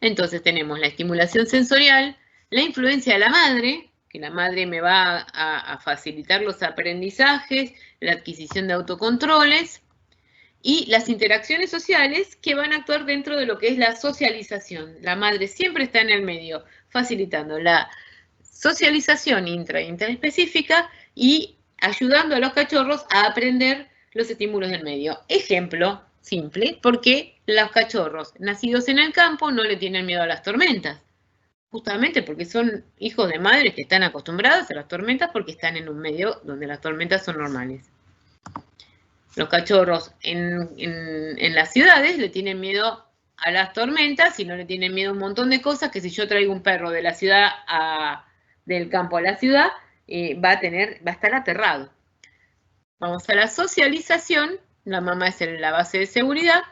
[SPEAKER 1] Entonces tenemos la estimulación sensorial, la influencia de la madre, que la madre me va a facilitar los aprendizajes, la adquisición de autocontroles, y las interacciones sociales que van a actuar dentro de lo que es la socialización. La madre siempre está en el medio, facilitando la socialización intraespecífica y ayudando a los cachorros a aprender los estímulos del medio. Ejemplo simple, porque los cachorros nacidos en el campo no le tienen miedo a las tormentas, justamente porque son hijos de madres que están acostumbrados a las tormentas porque están en un medio donde las tormentas son normales. Los cachorros en las ciudades le tienen miedo a las tormentas y no le tienen miedo a un montón de cosas que si yo traigo un perro de la ciudad del campo a la ciudad, va a estar aterrado. Vamos a la socialización. La mamá es la base de seguridad.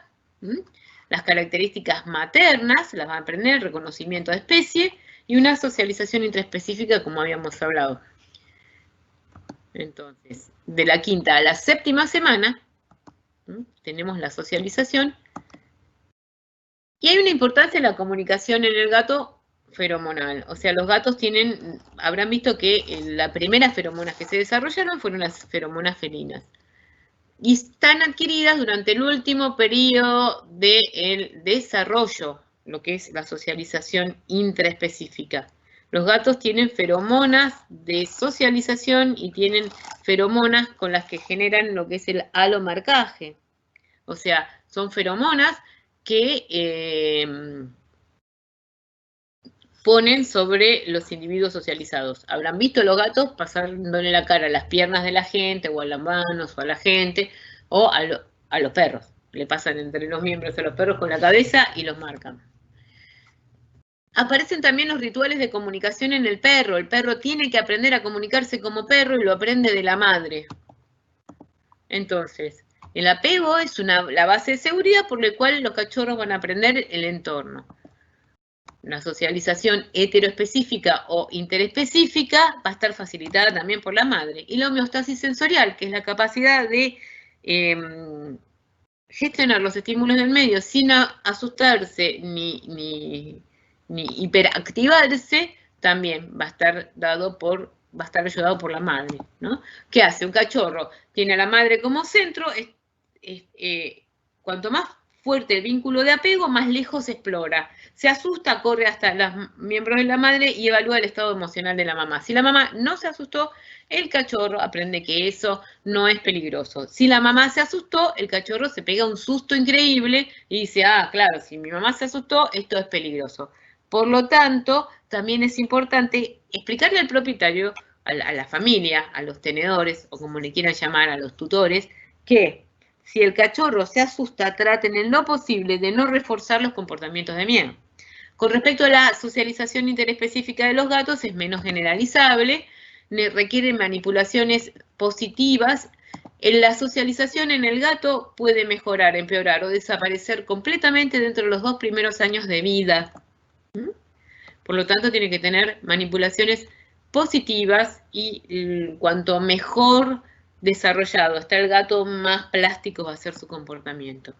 [SPEAKER 1] Las características maternas las va a aprender, el reconocimiento de especie y una socialización intraespecífica como habíamos hablado. Entonces, de la 5ª a la 7ª semana, tenemos la socialización. Y hay una importancia en la comunicación en el gato feromonal. O sea, los gatos habrán visto que las primeras feromonas que se desarrollaron fueron las feromonas felinas. Y están adquiridas durante el último periodo del desarrollo, lo que es la socialización intraespecífica. Los gatos tienen feromonas de socialización y tienen feromonas con las que generan lo que es el halomarcaje. O sea, son feromonas que ponen sobre los individuos socializados. Habrán visto los gatos pasándole la cara a las piernas de la gente, o a las manos, o a la gente, o a los perros. Le pasan entre los miembros a los perros con la cabeza y los marcan. Aparecen también los rituales de comunicación en el perro. El perro tiene que aprender a comunicarse como perro y lo aprende de la madre. Entonces, el apego es la base de seguridad por la cual los cachorros van a aprender el entorno. Una socialización heteroespecífica o interespecífica va a estar facilitada también por la madre. Y la homeostasis sensorial, que es la capacidad de gestionar los estímulos del medio sin asustarse ni hiperactivarse, también va a estar ayudado por la madre, ¿no? ¿Qué hace? Un cachorro tiene a la madre como centro, cuanto más fuerte el vínculo de apego, más lejos explora. Se asusta, corre hasta los miembros de la madre y evalúa el estado emocional de la mamá. Si la mamá no se asustó, el cachorro aprende que eso no es peligroso. Si la mamá se asustó, el cachorro se pega un susto increíble y dice, ah, claro, si mi mamá se asustó, esto es peligroso. Por lo tanto, también es importante explicarle al propietario, a la familia, a los tenedores, o como le quieran llamar, a los tutores, que si el cachorro se asusta, traten en lo posible de no reforzar los comportamientos de miedo. Con respecto a la socialización interespecífica de los gatos, es menos generalizable, requiere manipulaciones positivas La socialización en el gato puede mejorar, empeorar o desaparecer completamente dentro de los 2 primeros años de vida. Por lo tanto, tiene que tener manipulaciones positivas y cuanto mejor desarrollado está el gato, más plástico va a ser su comportamiento.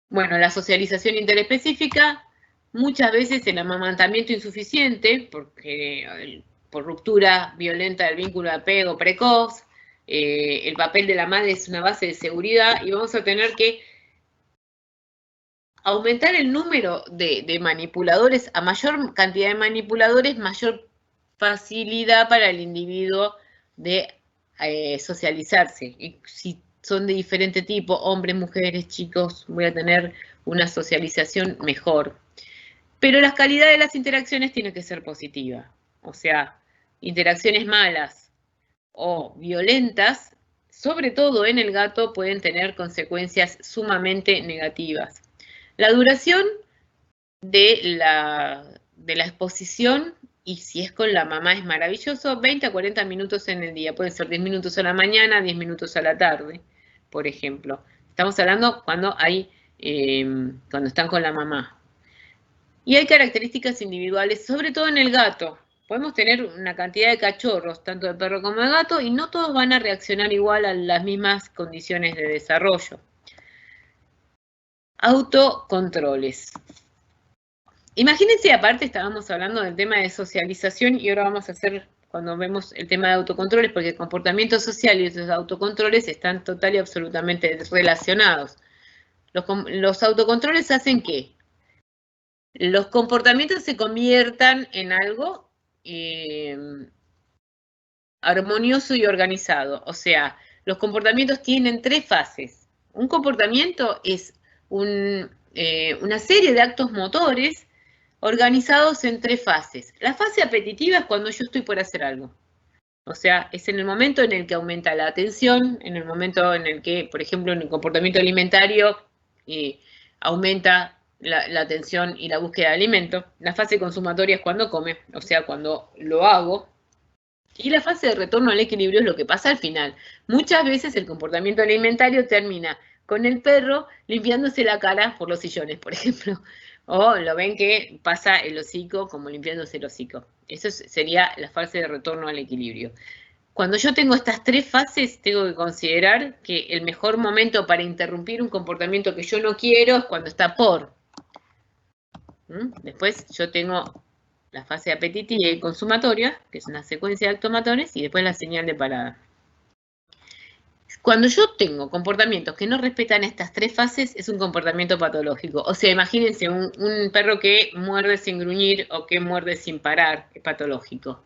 [SPEAKER 1] Bueno, la socialización interespecífica, muchas veces el amamantamiento insuficiente, porque por ruptura violenta del vínculo de apego precoz, el papel de la madre es una base de seguridad y vamos a tener que aumentar el número de manipuladores. A mayor cantidad de manipuladores, mayor facilidad para el individuo de socializarse. Y si son de diferente tipo, hombres, mujeres, chicos, voy a tener una socialización mejor. Pero la calidad de las interacciones tiene que ser positiva. O sea, interacciones malas o violentas, sobre todo en el gato, pueden tener consecuencias sumamente negativas. La duración de la exposición, y si es con la mamá es maravilloso, 20 a 40 minutos en el día. Pueden ser 10 minutos a la mañana, 10 minutos a la tarde, por ejemplo. Estamos hablando cuando están con la mamá. Y hay características individuales, sobre todo en el gato. Podemos tener una cantidad de cachorros, tanto de perro como de gato, y no todos van a reaccionar igual a las mismas condiciones de desarrollo. Autocontroles. Imagínense, aparte estábamos hablando del tema de socialización y ahora vamos a hacer, cuando vemos el tema de autocontroles, porque el comportamiento social y los autocontroles están total y absolutamente relacionados. Los autocontroles hacen que los comportamientos se conviertan en algo armonioso y organizado. O sea, los comportamientos tienen 3 fases. Un comportamiento es una serie de actos motores organizados en 3 fases. La fase apetitiva es cuando yo estoy por hacer algo. O sea, es en el momento en el que aumenta la atención, en el momento en el que, por ejemplo, en el comportamiento alimentario, aumenta la atención y la búsqueda de alimento. La fase consumatoria es cuando come, o sea, cuando lo hago. Y la fase de retorno al equilibrio es lo que pasa al final. Muchas veces el comportamiento alimentario termina con el perro limpiándose la cara por los sillones, por ejemplo. O lo ven que pasa el hocico como limpiándose el hocico. Eso sería la fase de retorno al equilibrio. Cuando yo tengo estas 3 fases, tengo que considerar que el mejor momento para interrumpir un comportamiento que yo no quiero es cuando está por. Después yo tengo la fase apetitiva y consumatoria, que es una secuencia de actos motores, y después la señal de parada. Cuando yo tengo comportamientos que no respetan estas 3 fases, es un comportamiento patológico. O sea, imagínense un perro que muerde sin gruñir o que muerde sin parar, es patológico.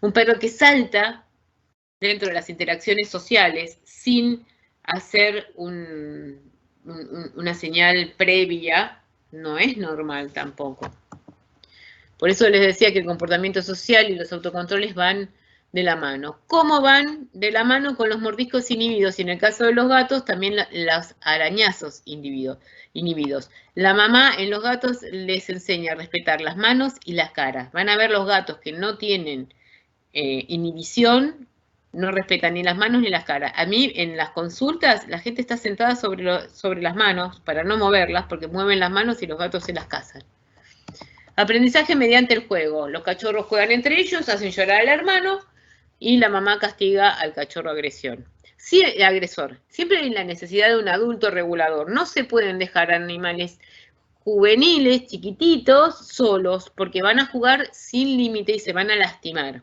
[SPEAKER 1] Un perro que salta dentro de las interacciones sociales sin hacer una señal previa, no es normal tampoco. Por eso les decía que el comportamiento social y los autocontroles van de la mano. ¿Cómo van de la mano? Con los mordiscos inhibidos y en el caso de los gatos también los arañazos inhibidos. La mamá en los gatos les enseña a respetar las manos y las caras. Van a ver los gatos que no tienen inhibición, no respetan ni las manos ni las caras. A mí en las consultas la gente está sentada sobre las manos para no moverlas porque mueven las manos y los gatos se las cazan. Aprendizaje mediante el juego. Los cachorros juegan entre ellos, hacen llorar al hermano y la mamá castiga al cachorro agresor. Siempre hay la necesidad de un adulto regulador. No se pueden dejar animales juveniles, chiquititos, solos, porque van a jugar sin límite y se van a lastimar.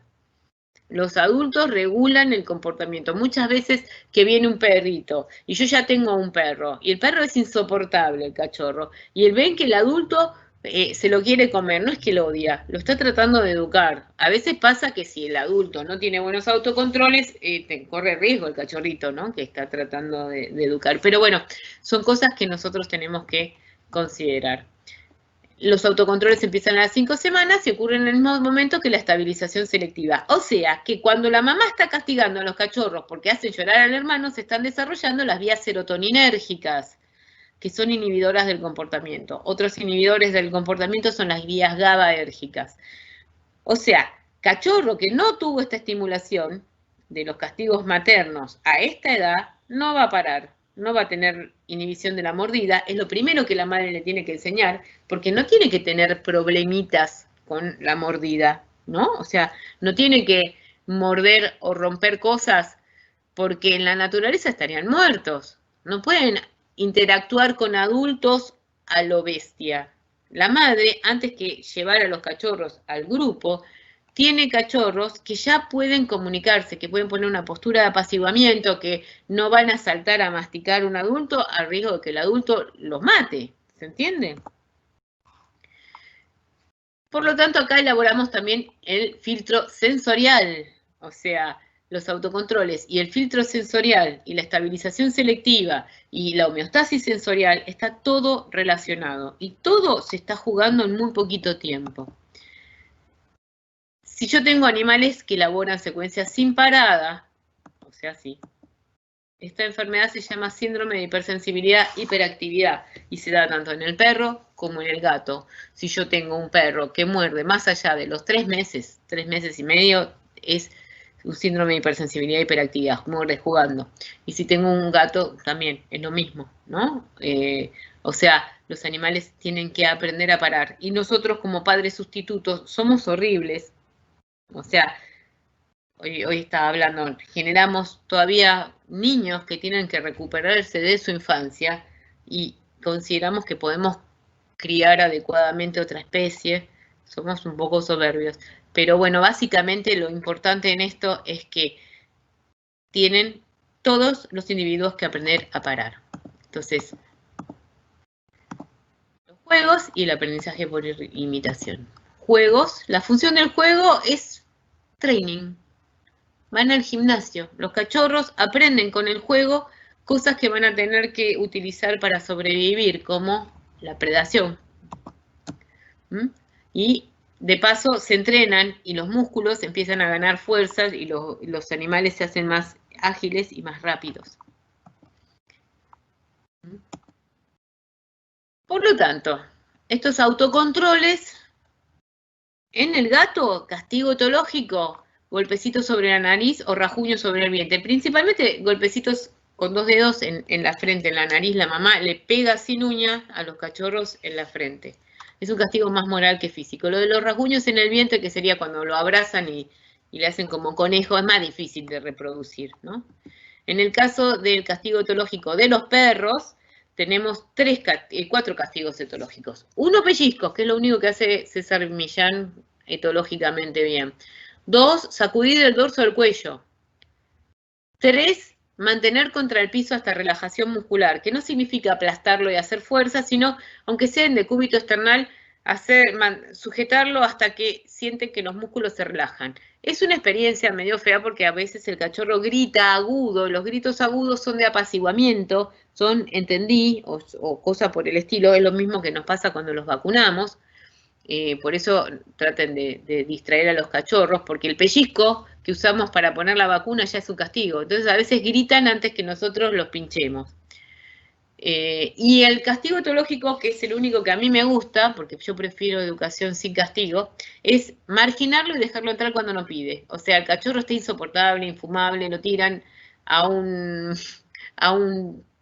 [SPEAKER 1] Los adultos regulan el comportamiento. Muchas veces que viene un perrito y yo ya tengo un perro y el perro es insoportable, el cachorro, y él ven que el adulto se lo quiere comer, no es que lo odia, lo está tratando de educar. A veces pasa que si el adulto no tiene buenos autocontroles, corre riesgo el cachorrito, ¿no? Que está tratando de educar. Pero bueno, son cosas que nosotros tenemos que considerar. Los autocontroles empiezan a las 5 semanas y ocurren en el mismo momento que la estabilización selectiva. O sea, que cuando la mamá está castigando a los cachorros porque hacen llorar al hermano, se están desarrollando las vías serotoninérgicas, que son inhibidoras del comportamiento. Otros inhibidores del comportamiento son las vías GABAérgicas. O sea, cachorro que no tuvo esta estimulación, de los castigos maternos a esta edad no va a parar, no va a tener inhibición de la mordida. Es lo primero que la madre le tiene que enseñar, porque no tiene que tener problemitas con la mordida, ¿no? O sea, no tiene que morder o romper cosas porque en la naturaleza estarían muertos. No pueden interactuar con adultos a lo bestia. La madre, antes que llevar a los cachorros al grupo, tiene cachorros que ya pueden comunicarse, que pueden poner una postura de apaciguamiento, que no van a saltar a masticar un adulto al riesgo de que el adulto los mate. ¿Se entiende? Por lo tanto, acá elaboramos también el filtro sensorial, o sea, los autocontroles y el filtro sensorial y la estabilización selectiva y la homeostasis sensorial está todo relacionado y todo se está jugando en muy poquito tiempo. Si yo tengo animales que elaboran secuencias sin parada, o sea, así, esta enfermedad se llama síndrome de hipersensibilidad hiperactividad y se da tanto en el perro como en el gato. Si yo tengo un perro que muerde más allá de los 3 meses y medio, es un síndrome de hipersensibilidad hiperactividad, muerde jugando. Y si tengo un gato, también es lo mismo, ¿no? O sea, los animales tienen que aprender a parar. Y nosotros como padres sustitutos somos horribles. O sea, hoy estaba hablando, generamos todavía niños que tienen que recuperarse de su infancia y consideramos que podemos criar adecuadamente otra especie, somos un poco soberbios. Pero bueno, básicamente lo importante en esto es que tienen todos los individuos que aprender a parar. Entonces, los juegos y el aprendizaje por imitación. Juegos, la función del juego es training. Van al gimnasio. Los cachorros aprenden con el juego cosas que van a tener que utilizar para sobrevivir, como la predación. Y de paso se entrenan y los músculos empiezan a ganar fuerzas y los animales se hacen más ágiles y más rápidos. Por lo tanto, estos autocontroles, en el gato, castigo etológico, golpecitos sobre la nariz o rajuños sobre el vientre. Principalmente golpecitos con 2 dedos en la frente, en la nariz. La mamá le pega sin uña a los cachorros en la frente. Es un castigo más moral que físico. Lo de los rajuños en el vientre, que sería cuando lo abrazan y le hacen como conejo, es más difícil de reproducir, ¿no? En el caso del castigo etológico de los perros, tenemos 4 castigos etológicos. 1, pellizcos, que es lo único que hace César Millán etológicamente bien. 2, sacudir el dorso del cuello. 3, mantener contra el piso hasta relajación muscular, que no significa aplastarlo y hacer fuerza, sino, aunque sea en decúbito external, sujetarlo hasta que siente que los músculos se relajan. Es una experiencia medio fea porque a veces el cachorro grita agudo, los gritos agudos son de apaciguamiento, son entendí o cosa por el estilo, es lo mismo que nos pasa cuando los vacunamos. Por eso traten de distraer a los cachorros, porque el pellizco que usamos para poner la vacuna ya es un castigo. Entonces a veces gritan antes que nosotros los pinchemos. Y el castigo etológico, que es el único que a mí me gusta, porque yo prefiero educación sin castigo, es marginarlo y dejarlo entrar cuando no pide. O sea, el cachorro está insoportable, infumable, lo tiran a un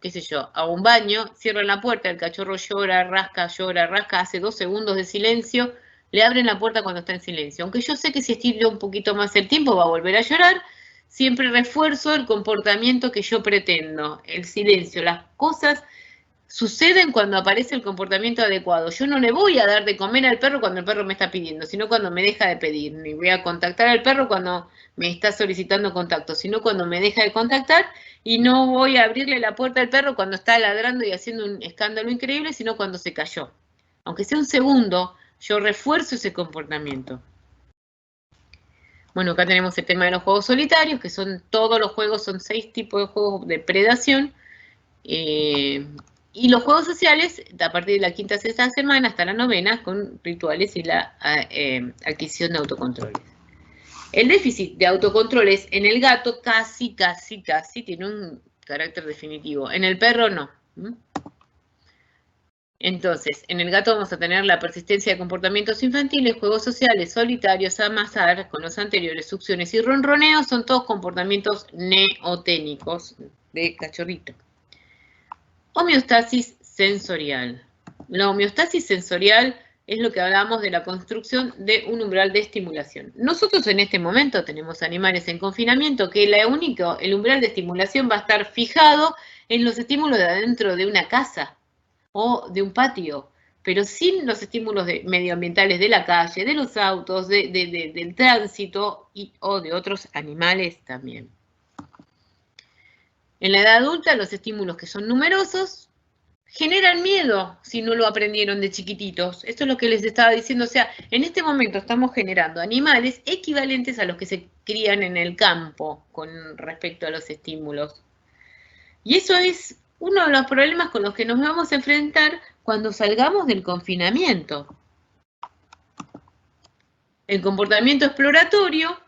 [SPEAKER 1] qué sé yo, a un baño, cierran la puerta, el cachorro llora, rasca, hace 2 segundos de silencio, le abren la puerta cuando está en silencio. Aunque yo sé que si estiro un poquito más el tiempo va a volver a llorar, siempre refuerzo el comportamiento que yo pretendo, el silencio, las cosas suceden cuando aparece el comportamiento adecuado. Yo no le voy a dar de comer al perro cuando el perro me está pidiendo, sino cuando me deja de pedir. Ni voy a contactar al perro cuando me está solicitando contacto, sino cuando me deja de contactar. Y no voy a abrirle la puerta al perro cuando está ladrando y haciendo un escándalo increíble, sino cuando se cayó. Aunque sea un segundo, yo refuerzo ese comportamiento. Bueno, acá tenemos el tema de los juegos solitarios, que son todos los juegos, son 6 tipos de juegos de predación. Y los juegos sociales, a partir de la 5ª, 6ª semana hasta la 9ª, con rituales y la adquisición de autocontroles. El déficit de autocontroles en el gato casi tiene un carácter definitivo. En el perro no. Entonces, en el gato vamos a tener la persistencia de comportamientos infantiles, juegos sociales, solitarios, amasar, con los anteriores, succiones y ronroneos, son todos comportamientos neoténicos de cachorrito. Homeostasis sensorial. La homeostasis sensorial es lo que hablamos de la construcción de un umbral de estimulación. Nosotros en este momento tenemos animales en confinamiento que el umbral de estimulación va a estar fijado en los estímulos de adentro de una casa o de un patio, pero sin los estímulos medioambientales de la calle, de los autos, del tránsito o de otros animales también. En la edad adulta, los estímulos que son numerosos generan miedo si no lo aprendieron de chiquititos. Esto es lo que les estaba diciendo. O sea, en este momento estamos generando animales equivalentes a los que se crían en el campo con respecto a los estímulos. Y eso es uno de los problemas con los que nos vamos a enfrentar cuando salgamos del confinamiento. El comportamiento exploratorio,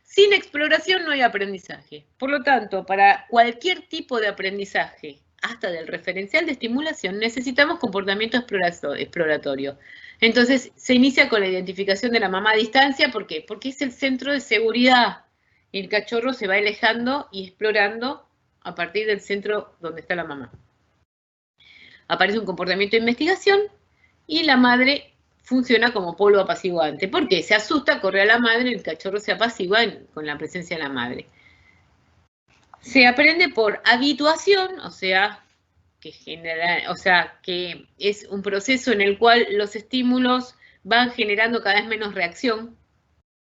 [SPEAKER 1] sin exploración no hay aprendizaje. Por lo tanto, para cualquier tipo de aprendizaje, hasta del referencial de estimulación, necesitamos comportamiento exploratorio. Entonces, se inicia con la identificación de la mamá a distancia. ¿Por qué? Porque es el centro de seguridad. Y el cachorro se va alejando y explorando a partir del centro donde está la mamá. Aparece un comportamiento de investigación y la madre funciona como polo apaciguante. ¿Por qué? Se asusta, corre a la madre, el cachorro se apacigua con la presencia de la madre. Se aprende por habituación, o sea, que es un proceso en el cual los estímulos van generando cada vez menos reacción,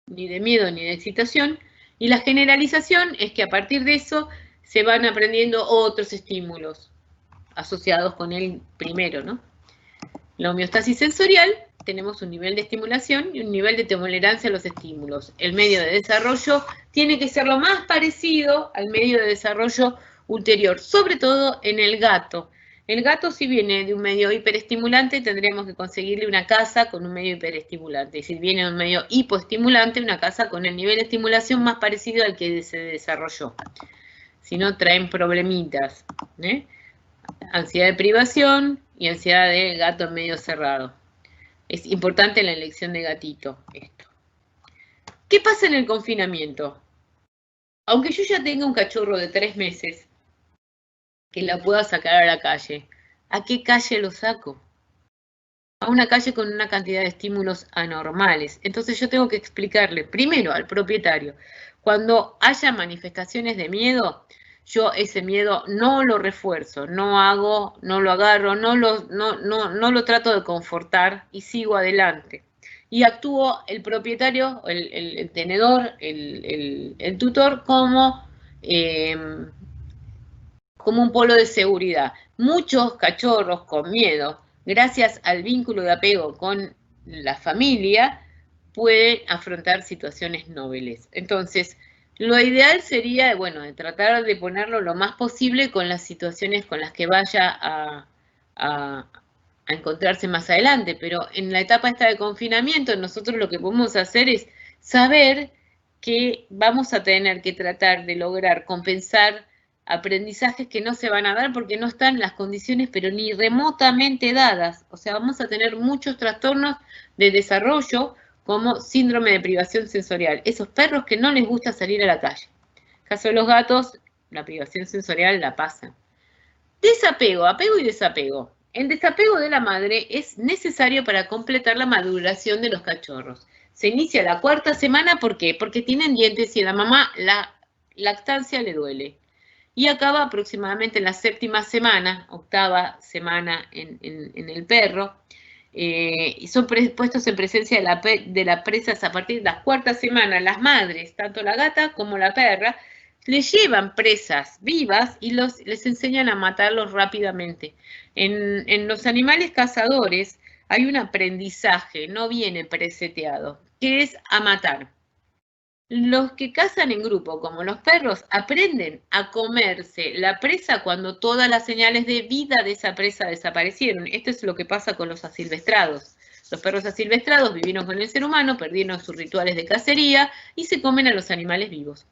[SPEAKER 1] ni de miedo ni de excitación, y la generalización es que a partir de eso se van aprendiendo otros estímulos asociados con el primero, ¿no? La homeostasis sensorial, tenemos un nivel de estimulación y un nivel de tolerancia a los estímulos. El medio de desarrollo tiene que ser lo más parecido al medio de desarrollo ulterior, sobre todo en el gato. El gato, si viene de un medio hiperestimulante, tendríamos que conseguirle una casa con un medio hiperestimulante. Y si viene de un medio hipoestimulante, una casa con el nivel de estimulación más parecido al que se desarrolló. Si no, traen problemitas, ¿eh? Ansiedad de privación y ansiedad de gato en medio cerrado. Es importante la elección de gatito esto. ¿Qué pasa en el confinamiento? Aunque yo ya tenga un cachorro de 3 meses, que la pueda sacar a la calle, ¿a qué calle lo saco? A una calle con una cantidad de estímulos anormales. Entonces yo tengo que explicarle primero al propietario, cuando haya manifestaciones de miedo, yo ese miedo no lo refuerzo, no lo agarro, no lo trato de confortar y sigo adelante. Y actúo el propietario, el tenedor, el tutor como un polo de seguridad. Muchos cachorros con miedo, gracias al vínculo de apego con la familia, pueden afrontar situaciones nobles. Entonces, lo ideal sería, bueno, de tratar de ponerlo lo más posible con las situaciones con las que vaya a encontrarse más adelante, pero en la etapa esta de confinamiento, nosotros lo que podemos hacer es saber que vamos a tener que tratar de lograr compensar aprendizajes que no se van a dar porque no están las condiciones, pero ni remotamente dadas. O sea, vamos a tener muchos trastornos de desarrollo, como síndrome de privación sensorial. Esos perros que no les gusta salir a la calle. En el caso de los gatos, la privación sensorial la pasan. Desapego, apego y desapego. El desapego de la madre es necesario para completar la maduración de los cachorros. Se inicia la 4ª semana, ¿por qué? Porque tienen dientes y a la mamá la lactancia le duele. Y acaba aproximadamente en la 7ª semana, 8ª semana en el perro. Y son puestos en presencia de las presas a partir de la 4ª semana. Las madres, tanto la gata como la perra, les llevan presas vivas y les enseñan a matarlos rápidamente. En los animales cazadores hay un aprendizaje, no viene preseteado, que es a matar. Los que cazan en grupo, como los perros, aprenden a comerse la presa cuando todas las señales de vida de esa presa desaparecieron. Esto es lo que pasa con los asilvestrados. Los perros asilvestrados vivieron con el ser humano, perdieron sus rituales de cacería y se comen a los animales vivos.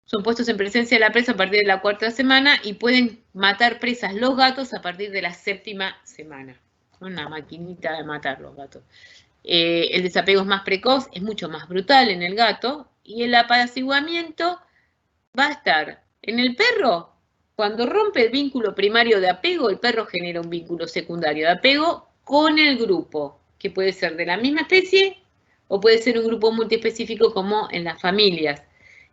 [SPEAKER 1] Son puestos en presencia de la presa a partir de la 4ª semana y pueden matar presas los gatos a partir de la 7ª semana. Una maquinita de matar los gatos. El desapego es más precoz, es mucho más brutal en el gato, y el apaciguamiento va a estar en el perro. Cuando rompe el vínculo primario de apego, el perro genera un vínculo secundario de apego con el grupo, que puede ser de la misma especie o puede ser un grupo multiespecífico como en las familias.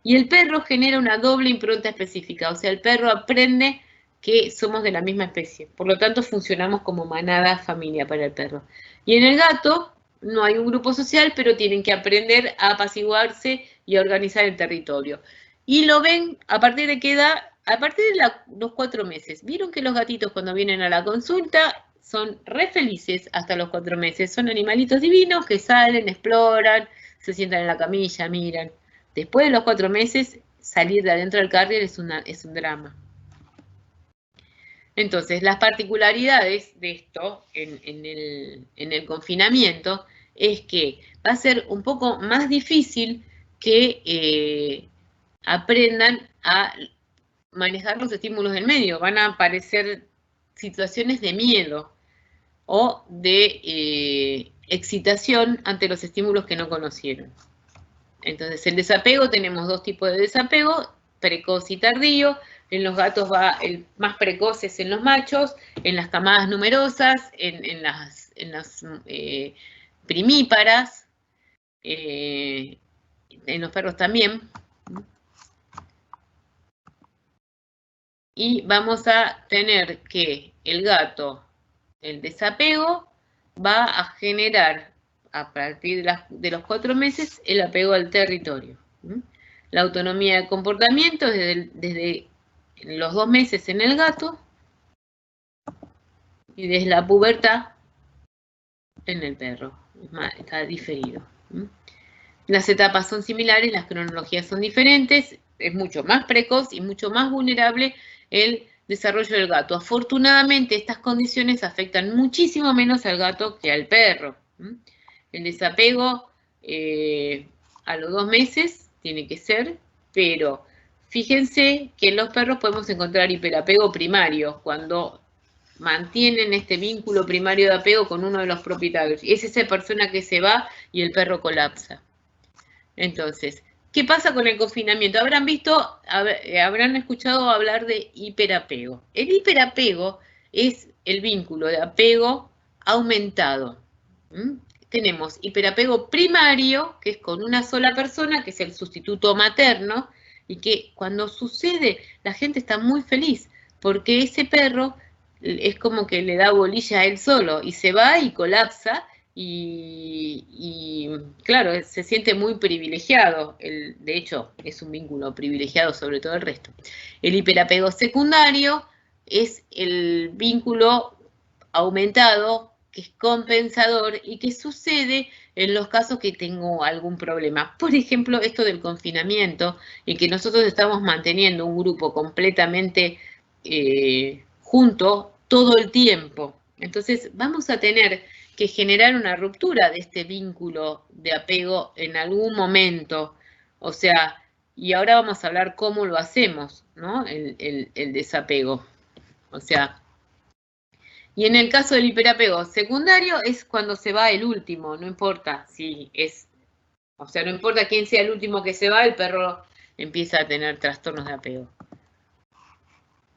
[SPEAKER 1] Y el perro genera una doble impronta específica, o sea, el perro aprende que somos de la misma especie. Por lo tanto, funcionamos como manada familia para el perro. Y en el gato no hay un grupo social, pero tienen que aprender a apaciguarse y a organizar el territorio. Y lo ven a partir de qué edad, a partir de los 4 meses. Vieron que los gatitos cuando vienen a la consulta son re felices hasta los 4 meses. Son animalitos divinos que salen, exploran, se sientan en la camilla, miran. Después de los 4 meses, salir de adentro del carrier es un drama. Entonces, las particularidades de esto en el confinamiento es que va a ser un poco más difícil que aprendan a manejar los estímulos del medio. Van a aparecer situaciones de miedo o de excitación ante los estímulos que no conocieron. Entonces, el desapego, tenemos 2 tipos de desapego, precoz y tardío. En los gatos va el más precoz es en los machos, en las camadas numerosas, en las primíparas, en los perros también. Y vamos a tener que el gato, el desapego, va a generar a partir de los 4 meses el apego al territorio. La autonomía de comportamiento desde los 2 meses en el gato y desde la pubertad en el perro. Está diferido. Las etapas son similares, las cronologías son diferentes, es mucho más precoz y mucho más vulnerable el desarrollo del gato. Afortunadamente, estas condiciones afectan muchísimo menos al gato que al perro. El desapego a los 2 meses tiene que ser, pero fíjense que en los perros podemos encontrar hiperapego primario, cuando mantienen este vínculo primario de apego con uno de los propietarios. Es esa persona que se va y el perro colapsa. Entonces, ¿qué pasa con el confinamiento? Habrán escuchado hablar de hiperapego. El hiperapego es el vínculo de apego aumentado. Tenemos hiperapego primario, que es con una sola persona, que es el sustituto materno, y que cuando sucede, la gente está muy feliz, porque ese perro es como que le da bolilla a él solo, y se va y colapsa, y claro, se siente muy privilegiado. De hecho, es un vínculo privilegiado sobre todo el resto. El hiperapego secundario es el vínculo aumentado, que es compensador y que sucede en los casos que tengo algún problema. Por ejemplo, esto del confinamiento, y que nosotros estamos manteniendo un grupo completamente junto todo el tiempo. Entonces, vamos a tener que generar una ruptura de este vínculo de apego en algún momento. O sea, y ahora vamos a hablar cómo lo hacemos, ¿no? El desapego. O sea, y en el caso del hiperapego secundario es cuando se va el último, no importa si es, o sea, no importa quién sea el último que se va, el perro empieza a tener trastornos de apego.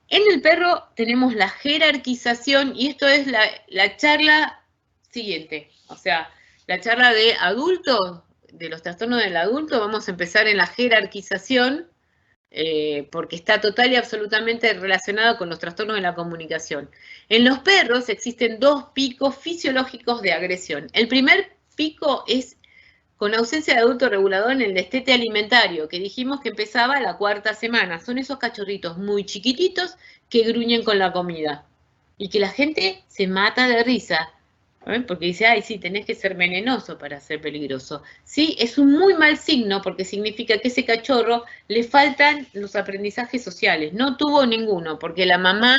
[SPEAKER 1] En el perro tenemos la jerarquización, y esto es la charla siguiente, o sea, la charla de adultos, de los trastornos del adulto. Vamos a empezar en la jerarquización, porque está total y absolutamente relacionado con los trastornos de la comunicación. En los perros existen 2 picos fisiológicos de agresión. El primer pico es con ausencia de adulto regulador en el destete alimentario, que dijimos que empezaba a la 4ª semana. Son esos cachorritos muy chiquititos que gruñen con la comida y que la gente se mata de risa, porque dice, ay, sí, tenés que ser venenoso para ser peligroso. Sí, es un muy mal signo, porque significa que ese cachorro le faltan los aprendizajes sociales. No tuvo ninguno, porque la mamá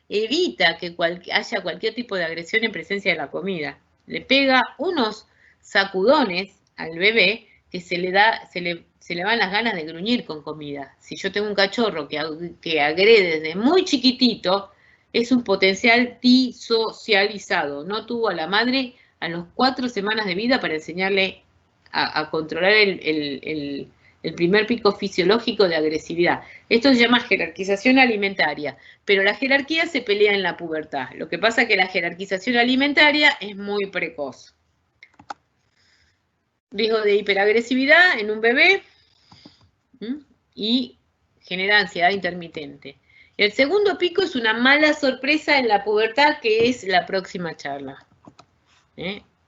[SPEAKER 1] evita que haya cualquier tipo de agresión en presencia de la comida. Le pega unos sacudones al bebé que se se le van las ganas de gruñir con comida. Si yo tengo un cachorro que agrede desde muy chiquitito, es un potencial disocializado. No tuvo a la madre a los 4 semanas de vida para enseñarle a controlar el primer pico fisiológico de agresividad. Esto se llama jerarquización alimentaria, pero la jerarquía se pelea en la pubertad. Lo que pasa es que la jerarquización alimentaria es muy precoz. Riesgo de hiperagresividad en un bebé y genera ansiedad intermitente. El segundo pico es una mala sorpresa en la pubertad, que es la próxima charla.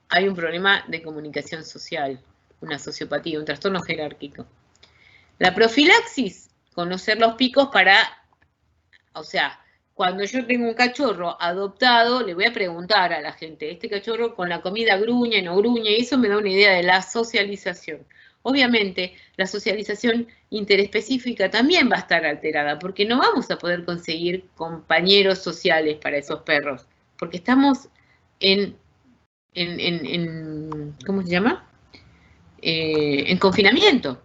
[SPEAKER 1] Hay un problema de comunicación social, una sociopatía, un trastorno jerárquico. La profilaxis, conocer los picos para, o sea, cuando yo tengo un cachorro adoptado, le voy a preguntar a la gente, ¿este cachorro con la comida gruñe, no gruñe? Y eso me da una idea de la socialización. Obviamente, la socialización interespecífica también va a estar alterada, porque no vamos a poder conseguir compañeros sociales para esos perros, porque estamos en ¿cómo se llama? En confinamiento.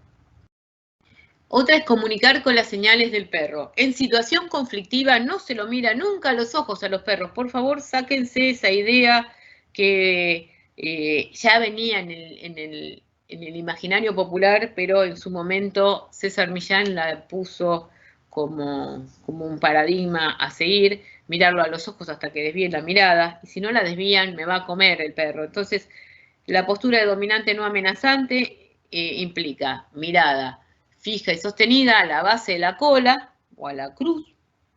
[SPEAKER 1] Otra es comunicar con las señales del perro. En situación conflictiva no se lo mira nunca a los ojos a los perros. Por favor, sáquense esa idea que ya venía en el imaginario popular, pero en su momento César Millán la puso como un paradigma a seguir, mirarlo a los ojos hasta que desvíen la mirada, y si no la desvían me va a comer el perro. Entonces, la postura de dominante no amenazante implica mirada fija y sostenida a la base de la cola o a la cruz,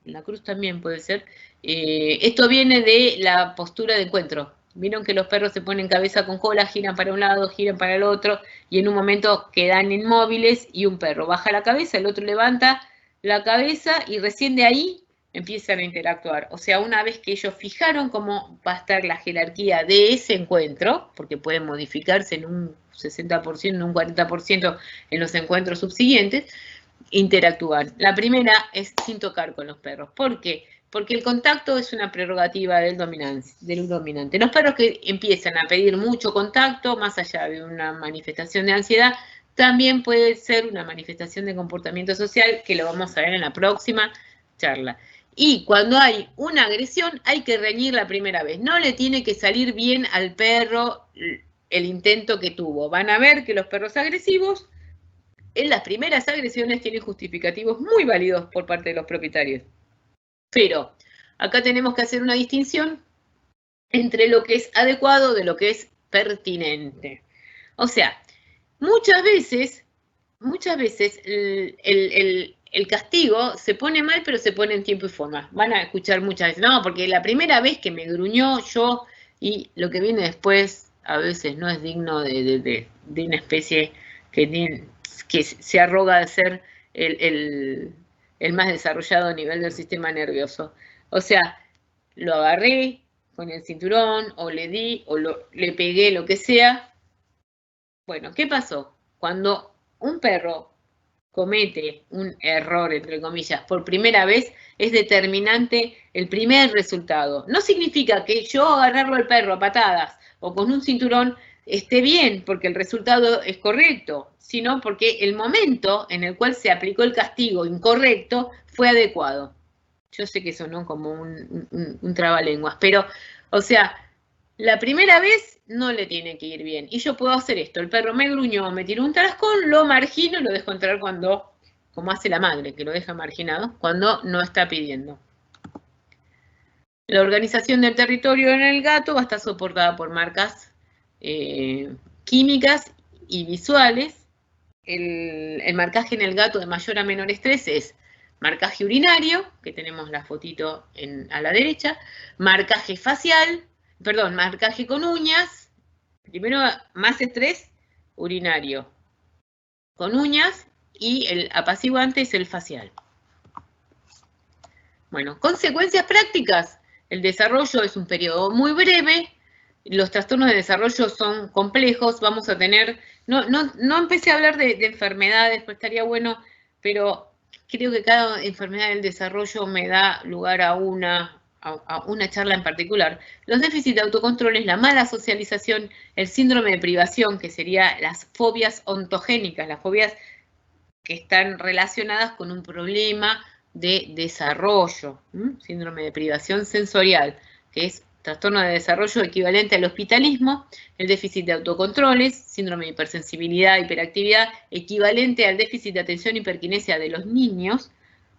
[SPEAKER 1] en la cruz también puede ser. Esto viene de la postura de encuentro. Vieron que los perros se ponen cabeza con cola, giran para un lado, giran para el otro, y en un momento quedan inmóviles y un perro baja la cabeza, el otro levanta la cabeza y recién de ahí empiezan a interactuar. O sea, una vez que ellos fijaron cómo va a estar la jerarquía de ese encuentro, porque puede modificarse en un 60%, en un 40% en los encuentros subsiguientes, interactúan. La primera es sin tocar con los perros. ¿Por qué? Porque el contacto es una prerrogativa del dominante. Los perros que empiezan a pedir mucho contacto, más allá de una manifestación de ansiedad, también puede ser una manifestación de comportamiento social, que lo vamos a ver en la próxima charla. Y cuando hay una agresión, hay que reñir la primera vez. No le tiene que salir bien al perro el intento que tuvo. Van a ver que los perros agresivos, en las primeras agresiones, tienen justificativos muy válidos por parte de los propietarios. Pero acá tenemos que hacer una distinción entre lo que es adecuado de lo que es pertinente. O sea, muchas veces el castigo se pone mal, pero se pone en tiempo y forma. Van a escuchar muchas veces, no, porque la primera vez que me gruñó yo, y lo que viene después a veces no es digno de una especie que se arroga de ser el más desarrollado a nivel del sistema nervioso. O sea, lo agarré con el cinturón, o le di, o le pegué, lo que sea. Bueno, ¿qué pasó? Cuando un perro comete un error, entre comillas, por primera vez, es determinante el primer resultado. No significa que yo agarrarlo al perro a patadas o con un cinturón esté bien porque el resultado es correcto, sino porque el momento en el cual se aplicó el castigo incorrecto fue adecuado. Yo sé que sonó como un trabalenguas, pero, o sea, la primera vez no le tiene que ir bien. Y yo puedo hacer esto. El perro me gruñó, me tiró un tarascón, lo margino y lo dejo entrar cuando, como hace la madre, que lo deja marginado, cuando no está pidiendo. La organización del territorio en el gato va a estar soportada por marcas químicas y visuales. El marcaje en el gato de mayor a menor estrés es marcaje urinario, que tenemos la fotito a la derecha, marcaje facial, perdón, marcaje con uñas, primero más estrés urinario con uñas, y el apaciguante es el facial. Bueno, consecuencias prácticas. El desarrollo es un periodo muy breve, los trastornos de desarrollo son complejos, vamos a tener, no empecé a hablar de enfermedades, pues estaría bueno, pero creo que cada enfermedad del desarrollo me da lugar a una charla en particular. Los déficits de autocontrol es la mala socialización, el síndrome de privación, que sería las fobias ontogénicas, las fobias que están relacionadas con un problema de desarrollo, síndrome de privación sensorial, que es trastorno de desarrollo equivalente al hospitalismo, el déficit de autocontroles, síndrome de hipersensibilidad, hiperactividad, equivalente al déficit de atención y hiperquinesia de los niños.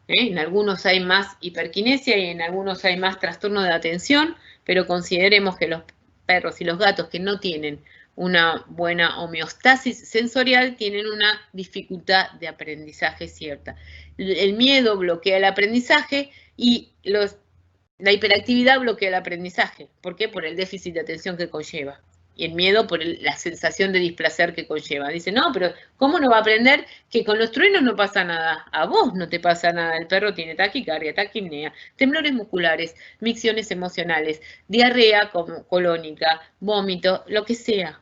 [SPEAKER 1] En algunos hay más hiperquinesia y en algunos hay más trastorno de atención, pero consideremos que los perros y los gatos que no tienen una buena homeostasis sensorial tienen una dificultad de aprendizaje cierta. El miedo bloquea el aprendizaje y la hiperactividad bloquea el aprendizaje. ¿Por qué? Por el déficit de atención que conlleva. Y el miedo por la sensación de displacer que conlleva. Dice, no, pero ¿cómo no va a aprender que con los truenos no pasa nada? A vos no te pasa nada. El perro tiene taquicardia, taquipnea, temblores musculares, micciones emocionales, diarrea como colónica, vómito, lo que sea.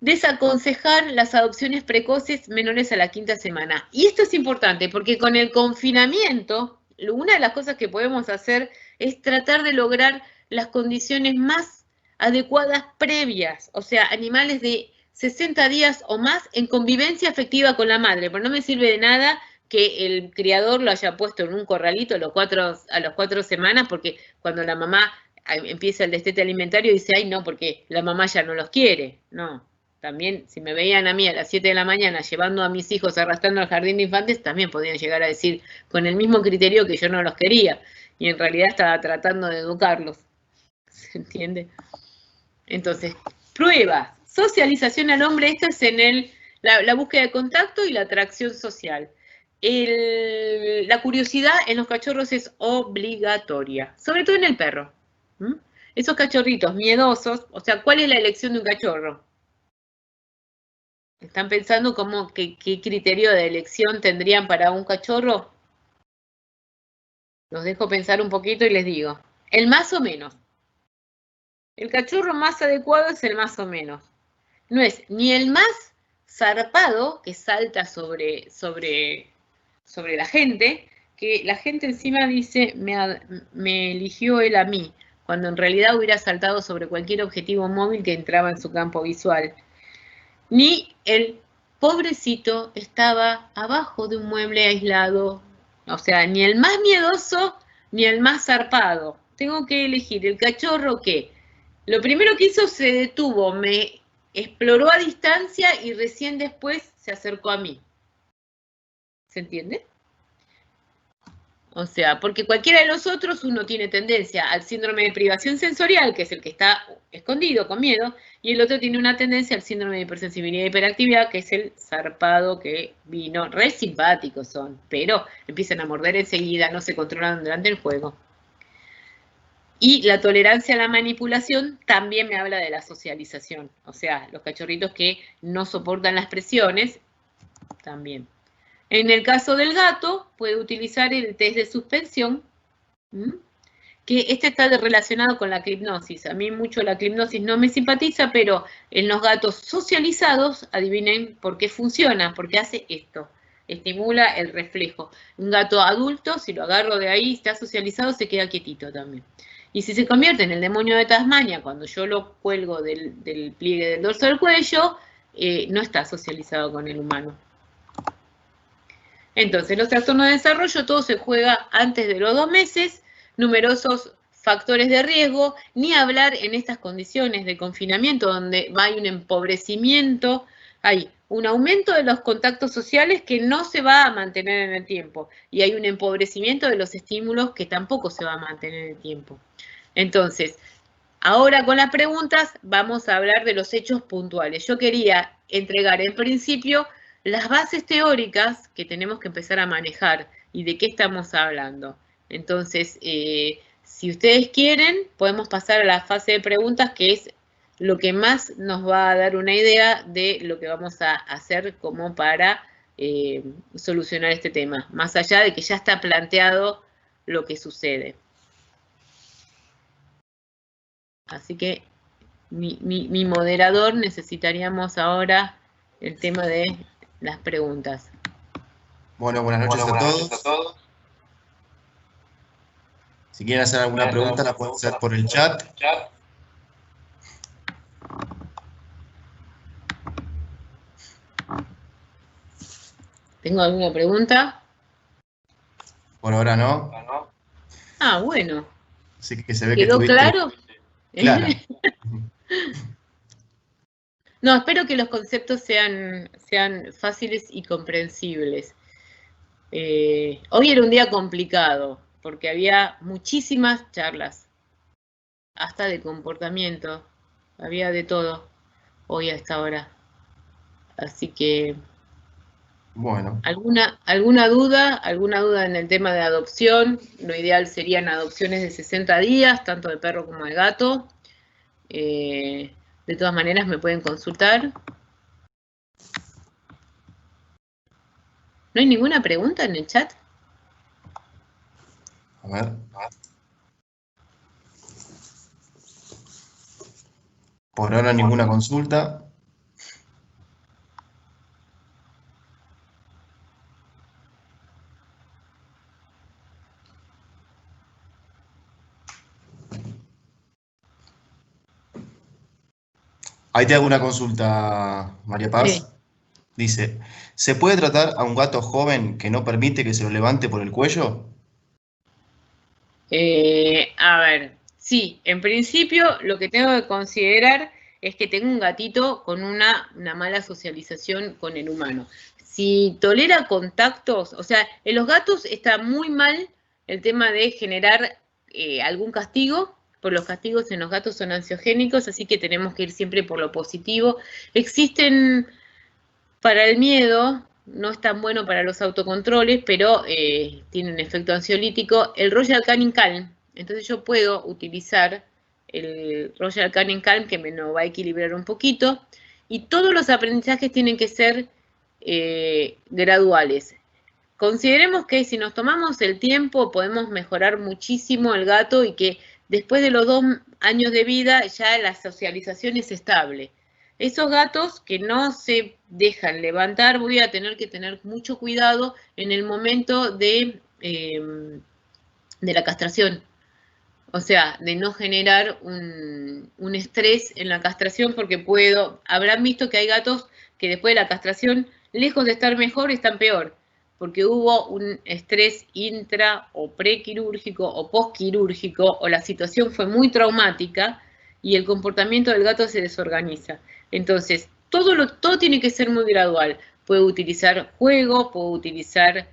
[SPEAKER 1] Desaconsejar las adopciones precoces menores a la 5ª semana. Y esto es importante porque con el confinamiento, una de las cosas que podemos hacer es tratar de lograr las condiciones más adecuadas previas, o sea, animales de 60 días o más en convivencia afectiva con la madre, pero no me sirve de nada que el criador lo haya puesto en un corralito a las 4 semanas, porque cuando la mamá empieza el destete alimentario dice, ay no, porque la mamá ya no los quiere, no. También, si me veían a mí a las 7 de la mañana llevando a mis hijos arrastrando al jardín de infantes, también podían llegar a decir con el mismo criterio que yo no los quería. Y en realidad estaba tratando de educarlos. ¿Se entiende? Entonces, pruebas, socialización al hombre, esto es en la búsqueda de contacto y la atracción social. La curiosidad en los cachorros es obligatoria, sobre todo en el perro. Esos cachorritos miedosos, o sea, ¿cuál es la elección de un cachorro? ¿Están pensando qué criterio de elección tendrían para un cachorro? Los dejo pensar un poquito y les digo. El más o menos. El cachorro más adecuado es el más o menos. No es ni el más zarpado, que salta sobre la gente, que la gente encima dice, me eligió él a mí, cuando en realidad hubiera saltado sobre cualquier objetivo móvil que entraba en su campo visual. Ni el pobrecito estaba abajo de un mueble aislado, o sea, ni el más miedoso ni el más zarpado. Tengo que elegir el cachorro que lo primero que hizo se detuvo, me exploró a distancia y recién después se acercó a mí. ¿Se entiende? O sea, porque cualquiera de los otros uno tiene tendencia al síndrome de privación sensorial, que es el que está escondido con miedo, y el otro tiene una tendencia al síndrome de hipersensibilidad y hiperactividad, que es el zarpado que vino. Re simpáticos son, pero empiezan a morder enseguida, no se controlan durante el juego. Y la tolerancia a la manipulación también me habla de la socialización. O sea, los cachorritos que no soportan las presiones, también. En el caso del gato, puede utilizar el test de suspensión, que este está relacionado con la clipnosis. A mí mucho la clipnosis no me simpatiza, pero en los gatos socializados, adivinen por qué funciona, porque hace esto, estimula el reflejo. Un gato adulto, si lo agarro de ahí, está socializado, se queda quietito también. Y si se convierte en el demonio de Tasmania, cuando yo lo cuelgo del pliegue del dorso del cuello, no está socializado con el humano. Entonces, los trastornos de desarrollo, todo se juega antes de los 2 meses, numerosos factores de riesgo, ni hablar en estas condiciones de confinamiento donde hay un empobrecimiento, hay un aumento de los contactos sociales que no se va a mantener en el tiempo y hay un empobrecimiento de los estímulos que tampoco se va a mantener en el tiempo. Entonces, ahora con las preguntas vamos a hablar de los hechos puntuales. Yo quería entregar en principio las bases teóricas que tenemos que empezar a manejar y de qué estamos hablando. Entonces, si ustedes quieren, podemos pasar a la fase de preguntas, que es lo que más nos va a dar una idea de lo que vamos a hacer como para solucionar este tema, más allá de que ya está planteado lo que sucede. Así que mi moderador, necesitaríamos ahora el tema de las preguntas.
[SPEAKER 2] Bueno, buenas noches a todos. Si quieren hacer alguna pregunta, la pueden hacer por el chat.
[SPEAKER 1] ¿Tengo alguna pregunta?
[SPEAKER 2] Por ahora no.
[SPEAKER 1] Ah, bueno.
[SPEAKER 2] Así que se ve que
[SPEAKER 1] ¿Quedó
[SPEAKER 2] estuviste
[SPEAKER 1] claro?
[SPEAKER 2] clara.
[SPEAKER 1] No, espero que los conceptos sean fáciles y comprensibles. Hoy era un día complicado, porque había muchísimas charlas, hasta de comportamiento, había de todo hoy a esta hora. Así que,
[SPEAKER 2] Bueno,
[SPEAKER 1] ¿alguna duda en el tema de adopción? Lo ideal serían adopciones de 60 días, tanto de perro como de gato. De todas maneras me pueden consultar. ¿No hay ninguna pregunta en el chat?
[SPEAKER 2] a ver. Por ahora ninguna consulta. Ahí te hago una consulta, María
[SPEAKER 1] Sí.
[SPEAKER 2] Paz. Dice, ¿se puede tratar a un gato joven que no permite que se lo levante por el cuello?
[SPEAKER 1] A ver, sí, en principio lo que tengo que considerar es que tengo un gatito con una mala socialización con el humano. Si tolera contactos, o sea, en los gatos está muy mal el tema de generar algún castigo, por los castigos en los gatos son ansiogénicos, así que tenemos que ir siempre por lo positivo. Existen para el miedo, no es tan bueno para los autocontroles, pero tiene un efecto ansiolítico, el Royal Canin Calm. Entonces yo puedo utilizar el Royal Canin Calm, que me lo va a equilibrar un poquito, y todos los aprendizajes tienen que ser graduales. Consideremos que si nos tomamos el tiempo podemos mejorar muchísimo el gato y que después de los 2 años de vida ya la socialización es estable. Esos gatos que no se dejan levantar, voy a tener que tener mucho cuidado en el momento de la castración. O sea, de no generar un estrés en la castración porque habrán visto que hay gatos que después de la castración, lejos de estar mejor, están peor, porque hubo un estrés intra o prequirúrgico o postquirúrgico o la situación fue muy traumática y el comportamiento del gato se desorganiza. Entonces, todo tiene que ser muy gradual. Puedo utilizar juego, puedo utilizar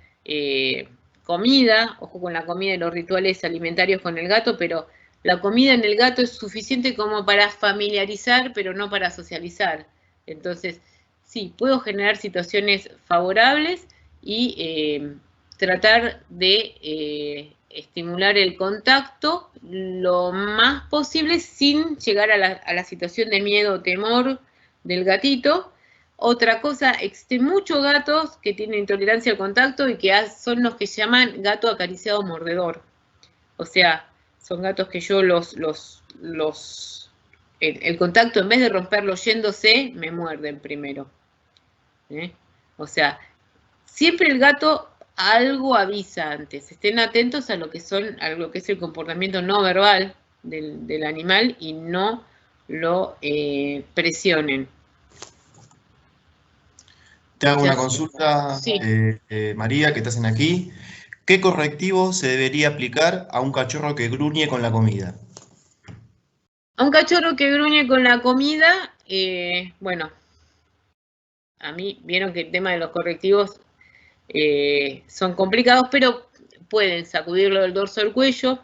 [SPEAKER 1] comida, ojo con la comida y los rituales alimentarios con el gato, pero la comida en el gato es suficiente como para familiarizar, pero no para socializar. Entonces, sí, puedo generar situaciones favorables y tratar de estimular el contacto lo más posible sin llegar a la situación de miedo o temor del gatito. Otra cosa, existen muchos gatos que tienen intolerancia al contacto y que son los que llaman gato acariciado mordedor. O sea, son gatos que yo el contacto, en vez de romperlo yéndose, me muerden primero. O sea, siempre el gato algo avisa antes. Estén atentos a lo que es el comportamiento no verbal del animal y no lo presionen.
[SPEAKER 2] Te hago una
[SPEAKER 1] Ya
[SPEAKER 2] consulta,
[SPEAKER 1] sí.
[SPEAKER 2] María, que estás en aquí. ¿Qué correctivo se debería aplicar a un cachorro que gruñe con la comida?
[SPEAKER 1] A un cachorro que gruñe con la comida, bueno, a mí vieron que el tema de los correctivos son complicados, pero pueden sacudirlo del dorso del cuello.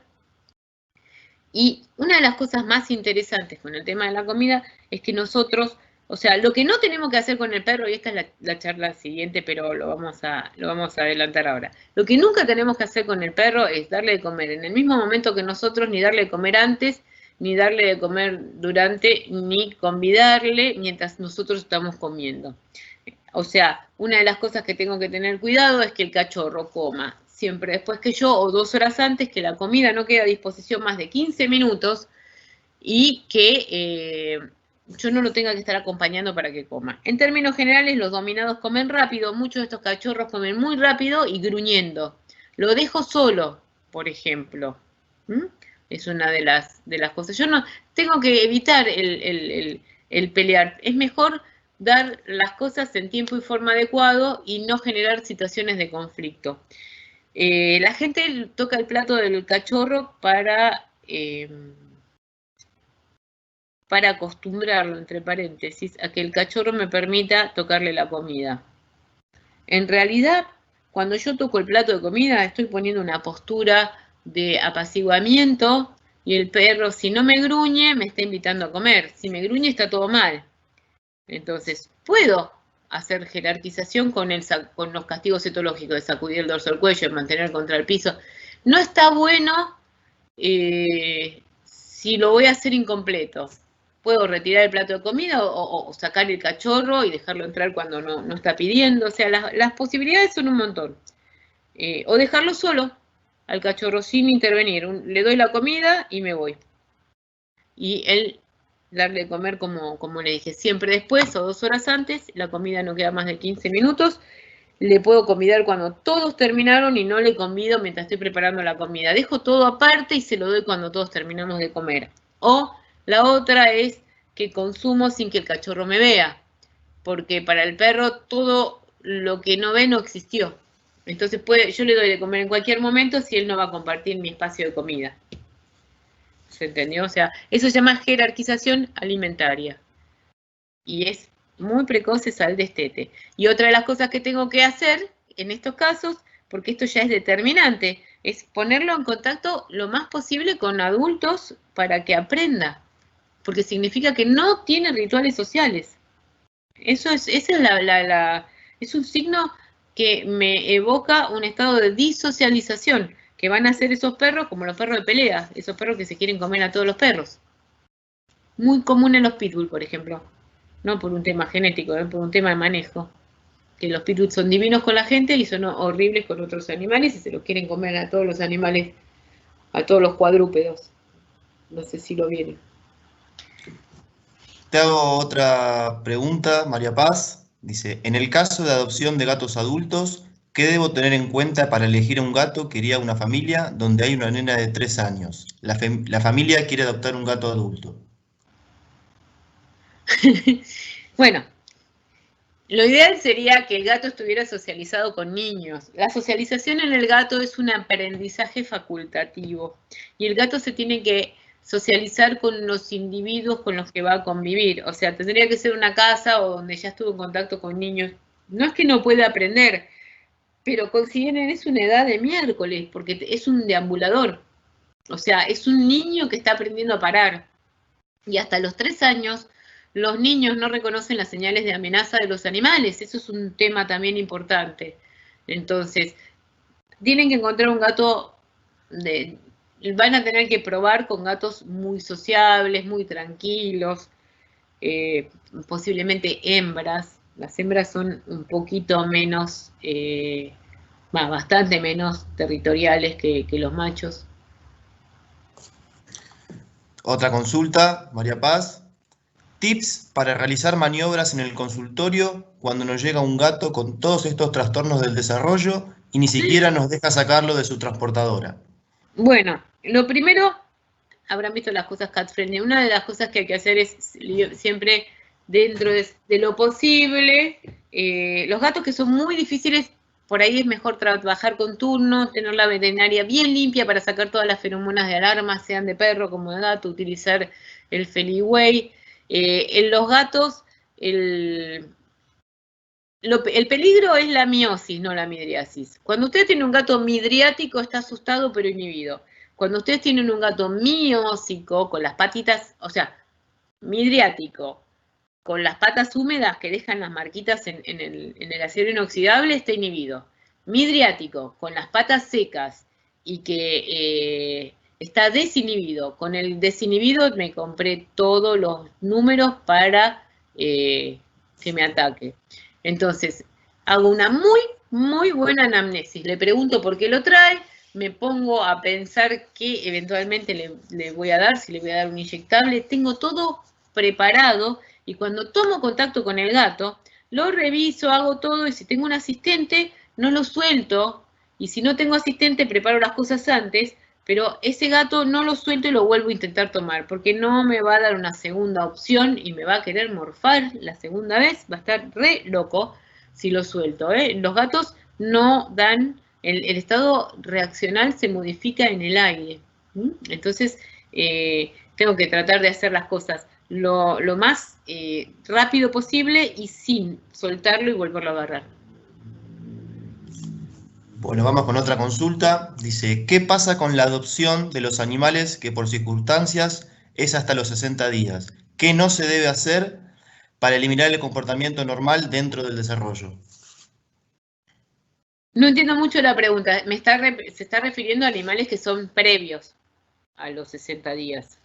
[SPEAKER 1] Y una de las cosas más interesantes con el tema de la comida es que nosotros, o sea, lo que no tenemos que hacer con el perro, y esta es la charla siguiente, pero lo vamos a adelantar ahora. Lo que nunca tenemos que hacer con el perro es darle de comer en el mismo momento que nosotros, ni darle de comer antes, ni darle de comer durante, ni convidarle mientras nosotros estamos comiendo. O sea, una de las cosas que tengo que tener cuidado es que el cachorro coma siempre después que yo o 2 horas antes, que la comida no quede a disposición más de 15 minutos y que yo no lo tenga que estar acompañando para que coma. En términos generales, los dominados comen rápido, muchos de estos cachorros comen muy rápido y gruñendo. Lo dejo solo, por ejemplo. Es una de las cosas. Yo no tengo que evitar el pelear. Es mejor dar las cosas en tiempo y forma adecuado y no generar situaciones de conflicto. La gente toca el plato del cachorro para acostumbrarlo, entre paréntesis, a que el cachorro me permita tocarle la comida. En realidad, cuando yo toco el plato de comida, estoy poniendo una postura de apaciguamiento y el perro, si no me gruñe, me está invitando a comer. Si me gruñe, está todo mal. Entonces, puedo hacer jerarquización con los castigos etológicos de sacudir el dorso del cuello, de mantener contra el piso. No está bueno si lo voy a hacer incompleto. Puedo retirar el plato de comida o sacar el cachorro y dejarlo entrar cuando no está pidiendo. O sea, las posibilidades son un montón. O dejarlo solo al cachorro sin intervenir. Le doy la comida y me voy. Y él darle de comer como le dije, siempre después o 2 horas antes, la comida no queda más de 15 minutos. Le puedo convidar cuando todos terminaron y no le convido mientras estoy preparando la comida. Dejo todo aparte y se lo doy cuando todos terminamos de comer. O la otra es que consumo sin que el cachorro me vea, porque para el perro todo lo que no ve no existió. Entonces yo le doy de comer en cualquier momento si él no va a compartir mi espacio de comida. ¿Se entendió? O sea, eso se llama jerarquización alimentaria. Y es muy precoz esa al destete. Y otra de las cosas que tengo que hacer en estos casos, porque esto ya es determinante, es ponerlo en contacto lo más posible con adultos para que aprenda. Porque significa que no tiene rituales sociales. Es un signo que me evoca un estado de disocialización, que van a ser esos perros como los perros de pelea, esos perros que se quieren comer a todos los perros. Muy común en los pitbull, por ejemplo. No por un tema genético, por un tema de manejo. Que los pitbull son divinos con la gente y son horribles con otros animales y se los quieren comer a todos los animales, a todos los cuadrúpedos. No sé si lo vieron.
[SPEAKER 2] Te hago otra pregunta, María Paz. Dice, en el caso de adopción de gatos adultos, ¿qué debo tener en cuenta para elegir a un gato que iría a una familia donde hay una nena de 3 años? La familia quiere adoptar un gato adulto.
[SPEAKER 1] Bueno, lo ideal sería que el gato estuviera socializado con niños. La socialización en el gato es un aprendizaje facultativo y el gato se tiene que socializar con los individuos con los que va a convivir. O sea, tendría que ser una casa o donde ya estuvo en contacto con niños. No es que no pueda aprender, pero consideren es una edad de miércoles, porque es un deambulador. O sea, es un niño que está aprendiendo a parar. Y hasta los 3 años, los niños no reconocen las señales de amenaza de los animales. Eso es un tema también importante. Entonces, tienen que encontrar un gato van a tener que probar con gatos muy sociables, muy tranquilos, posiblemente hembras. Las hembras son un poquito menos, bastante menos territoriales que los machos.
[SPEAKER 2] Otra consulta, María Paz. Tips para realizar maniobras en el consultorio cuando nos llega un gato con todos estos trastornos del desarrollo y ni siquiera nos deja sacarlo de su transportadora.
[SPEAKER 1] Bueno, lo primero, habrán visto las cosas cat friendly. Una de las cosas que hay que hacer es siempre dentro de lo posible. Los gatos que son muy difíciles, por ahí es mejor trabajar con turno, tener la veterinaria bien limpia para sacar todas las feromonas de alarma, sean de perro como de gato, utilizar el Feliway. En los gatos, el peligro es la miosis, no la midriasis. Cuando usted tiene un gato midriático, está asustado pero inhibido. Cuando ustedes tienen un gato miósico, con las patitas, o sea, midriático, con las patas húmedas que dejan las marquitas en el acero inoxidable, está inhibido. Midriático, con las patas secas y que está desinhibido. Con el desinhibido me compré todos los números para que me ataque. Entonces, hago una muy, muy buena anamnesis. Le pregunto por qué lo trae, me pongo a pensar qué eventualmente le voy a dar, si le voy a dar un inyectable. Tengo todo preparado y cuando tomo contacto con el gato, lo reviso, hago todo y si tengo un asistente, no lo suelto. Y si no tengo asistente, preparo las cosas antes pero ese gato no lo suelto y lo vuelvo a intentar tomar, porque no me va a dar una segunda opción y me va a querer morfar la segunda vez, va a estar re loco si lo suelto. Los gatos no dan, el estado reaccional se modifica en el aire. Entonces, tengo que tratar de hacer las cosas lo más rápido posible y sin soltarlo y volverlo a agarrar.
[SPEAKER 2] Bueno, vamos con otra consulta. Dice, ¿qué pasa con la adopción de los animales que por circunstancias es hasta los 60 días? ¿Qué no se debe hacer para eliminar el comportamiento normal dentro del desarrollo?
[SPEAKER 1] No entiendo mucho la pregunta. Se está refiriendo a animales que son previos a los 60 días.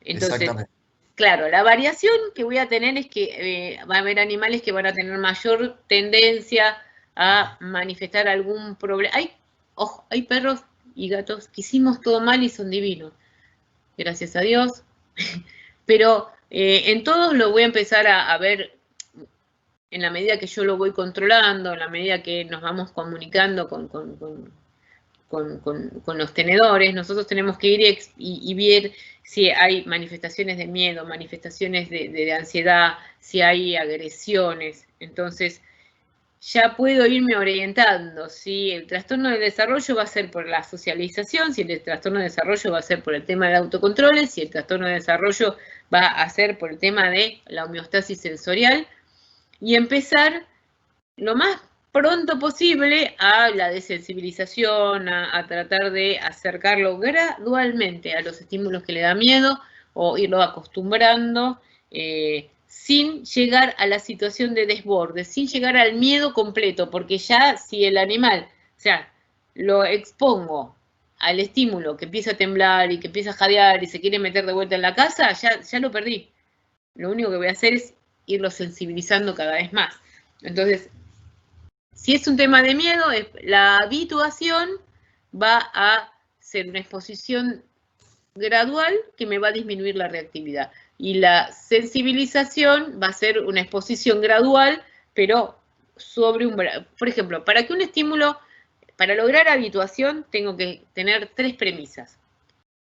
[SPEAKER 1] Entonces,
[SPEAKER 2] Exactamente.
[SPEAKER 1] claro, la variación que voy a tener es que va a haber animales que van a tener mayor tendencia a manifestar algún problema. Hay perros y gatos que hicimos todo mal y son divinos. Gracias a Dios. Pero en todos lo voy a empezar a ver en la medida que yo lo voy controlando, en la medida que nos vamos comunicando con los tenedores. Nosotros tenemos que ir y ver si hay manifestaciones de miedo, manifestaciones de ansiedad, si hay agresiones. Entonces, ya puedo irme orientando si el trastorno del desarrollo va a ser por la socialización, si el trastorno de desarrollo va a ser por el tema del autocontrol, si el trastorno de desarrollo va a ser por el tema de la homeostasis sensorial, y empezar lo más pronto posible a la desensibilización, a tratar de acercarlo gradualmente a los estímulos que le da miedo o irlo acostumbrando sin llegar a la situación de desborde, sin llegar al miedo completo, porque ya si el animal, o sea, lo expongo al estímulo que empieza a temblar y que empieza a jadear y se quiere meter de vuelta en la casa, ya lo perdí. Lo único que voy a hacer es irlo sensibilizando cada vez más. Entonces, si es un tema de miedo, la habituación va a ser una exposición gradual que me va a disminuir la reactividad. Y la sensibilización va a ser una exposición gradual, pero sobre un... Por ejemplo, para que un estímulo, para lograr habituación, tengo que tener 3 premisas.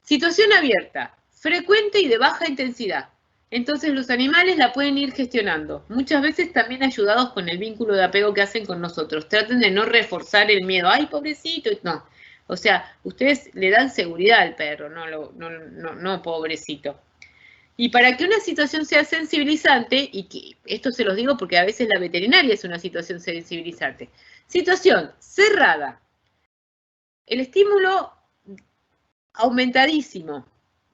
[SPEAKER 1] Situación abierta, frecuente y de baja intensidad. Entonces los animales la pueden ir gestionando, muchas veces también ayudados con el vínculo de apego que hacen con nosotros. Traten de no reforzar el miedo, ¡ay, pobrecito! No, o sea, ustedes le dan seguridad al perro, no pobrecito. Y para que una situación sea sensibilizante, y que esto se los digo porque a veces la veterinaria es una situación sensibilizante. Situación cerrada. El estímulo aumentadísimo,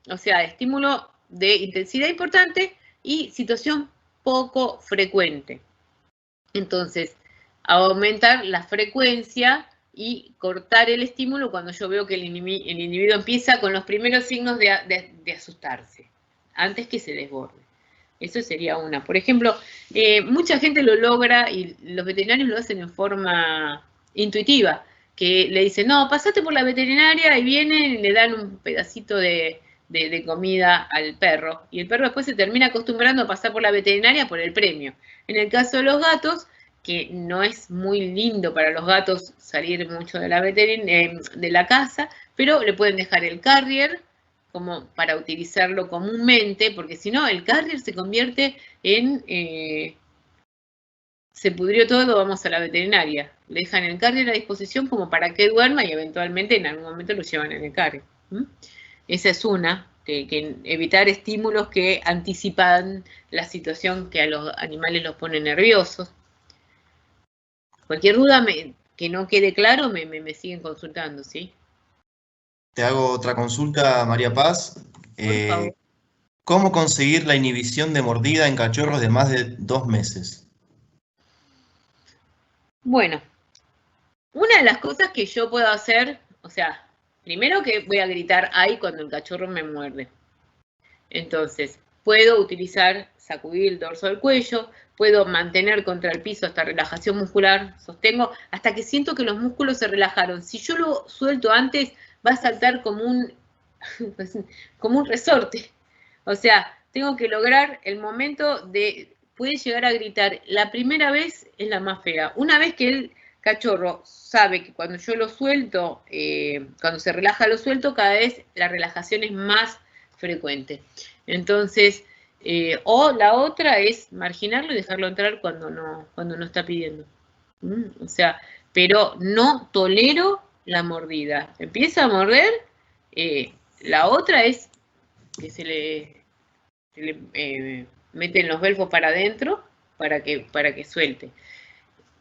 [SPEAKER 1] o sea, estímulo de intensidad importante y situación poco frecuente. Entonces, aumentar la frecuencia y cortar el estímulo cuando yo veo que el individuo empieza con los primeros signos de asustarse, antes que se desborde. Eso sería una. Por ejemplo, mucha gente lo logra y los veterinarios lo hacen en forma intuitiva, que le dicen, no, pasate por la veterinaria y vienen y le dan un pedacito de comida al perro. Y el perro después se termina acostumbrando a pasar por la veterinaria por el premio. En el caso de los gatos, que no es muy lindo para los gatos salir mucho de la casa, pero le pueden dejar el carrier como para utilizarlo comúnmente, porque si no, el carrier se convierte en... se pudrió todo, vamos a la veterinaria. Le dejan el carrier a disposición como para que duerma y eventualmente en algún momento lo llevan en el carrier. Esa es una, que evitar estímulos que anticipan la situación que a los animales los pone nerviosos. Cualquier duda que no quede claro, me siguen consultando, ¿sí?
[SPEAKER 2] Te hago otra consulta, María Paz.
[SPEAKER 1] Por favor.
[SPEAKER 2] ¿Cómo conseguir la inhibición de mordida en cachorros de más de 2 meses?
[SPEAKER 1] Bueno, una de las cosas que yo puedo hacer, o sea, primero que voy a gritar ¡ay! Cuando el cachorro me muerde. Entonces, puedo utilizar, sacudir el dorso del cuello, puedo mantener contra el piso hasta relajación muscular, sostengo hasta que siento que los músculos se relajaron. Si yo lo suelto antes, va a saltar como un resorte. O sea, tengo que lograr el momento de, puede llegar a gritar. La primera vez es la más fea. Una vez que el cachorro sabe que cuando yo lo suelto, cuando se relaja lo suelto, cada vez la relajación es más frecuente. Entonces, o la otra es marginarlo y dejarlo entrar cuando no está pidiendo. O sea, pero no tolero la mordida. Empieza a morder, la otra es que se le meten los belfos para adentro para que suelte.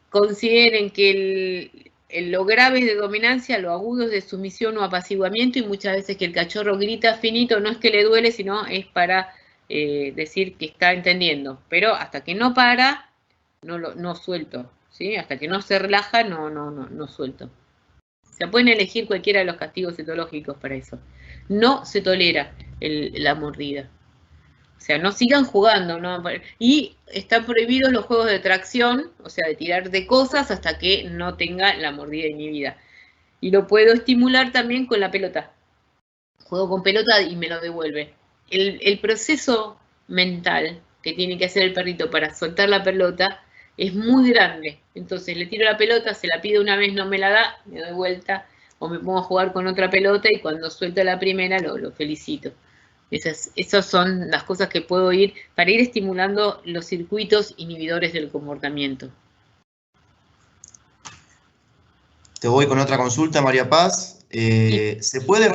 [SPEAKER 1] Consideren que lo grave es de dominancia, lo agudo es de sumisión o apaciguamiento, y muchas veces que el cachorro grita finito no es que le duele, sino es para decir que está entendiendo. Pero hasta que no para, no suelto, ¿sí? Hasta que no se relaja, no suelto. Se pueden elegir cualquiera de los castigos etológicos para eso. No se tolera la mordida. O sea, no sigan jugando, ¿no? Y están prohibidos los juegos de tracción, o sea, de tirar de cosas hasta que no tenga la mordida inhibida. Y lo puedo estimular también con la pelota. Juego con pelota y me lo devuelve. El proceso mental que tiene que hacer el perrito para soltar la pelota es muy grande. Entonces le tiro la pelota, se la pido una vez, no me la da, me doy vuelta, o me pongo a jugar con otra pelota y cuando suelta la primera lo felicito. Esas son las cosas que puedo para ir estimulando los circuitos inhibidores del comportamiento.
[SPEAKER 2] Te voy con otra consulta, María Paz. ¿Se puede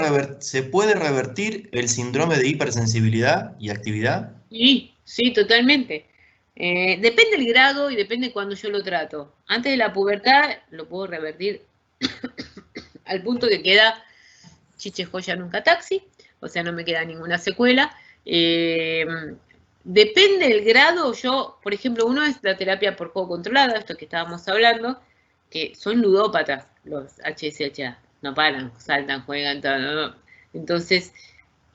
[SPEAKER 2] revertir el síndrome de hipersensibilidad y actividad?
[SPEAKER 1] Sí, totalmente. Depende del grado y depende cuando yo lo trato. Antes de la pubertad lo puedo revertir al punto que queda chiche joya nunca taxi, o sea, no me queda ninguna secuela. Depende del grado. Yo, por ejemplo, uno es la terapia por juego controlada, esto que estábamos hablando, que son ludópatas los HSH, no paran, saltan, juegan, todo. Entonces,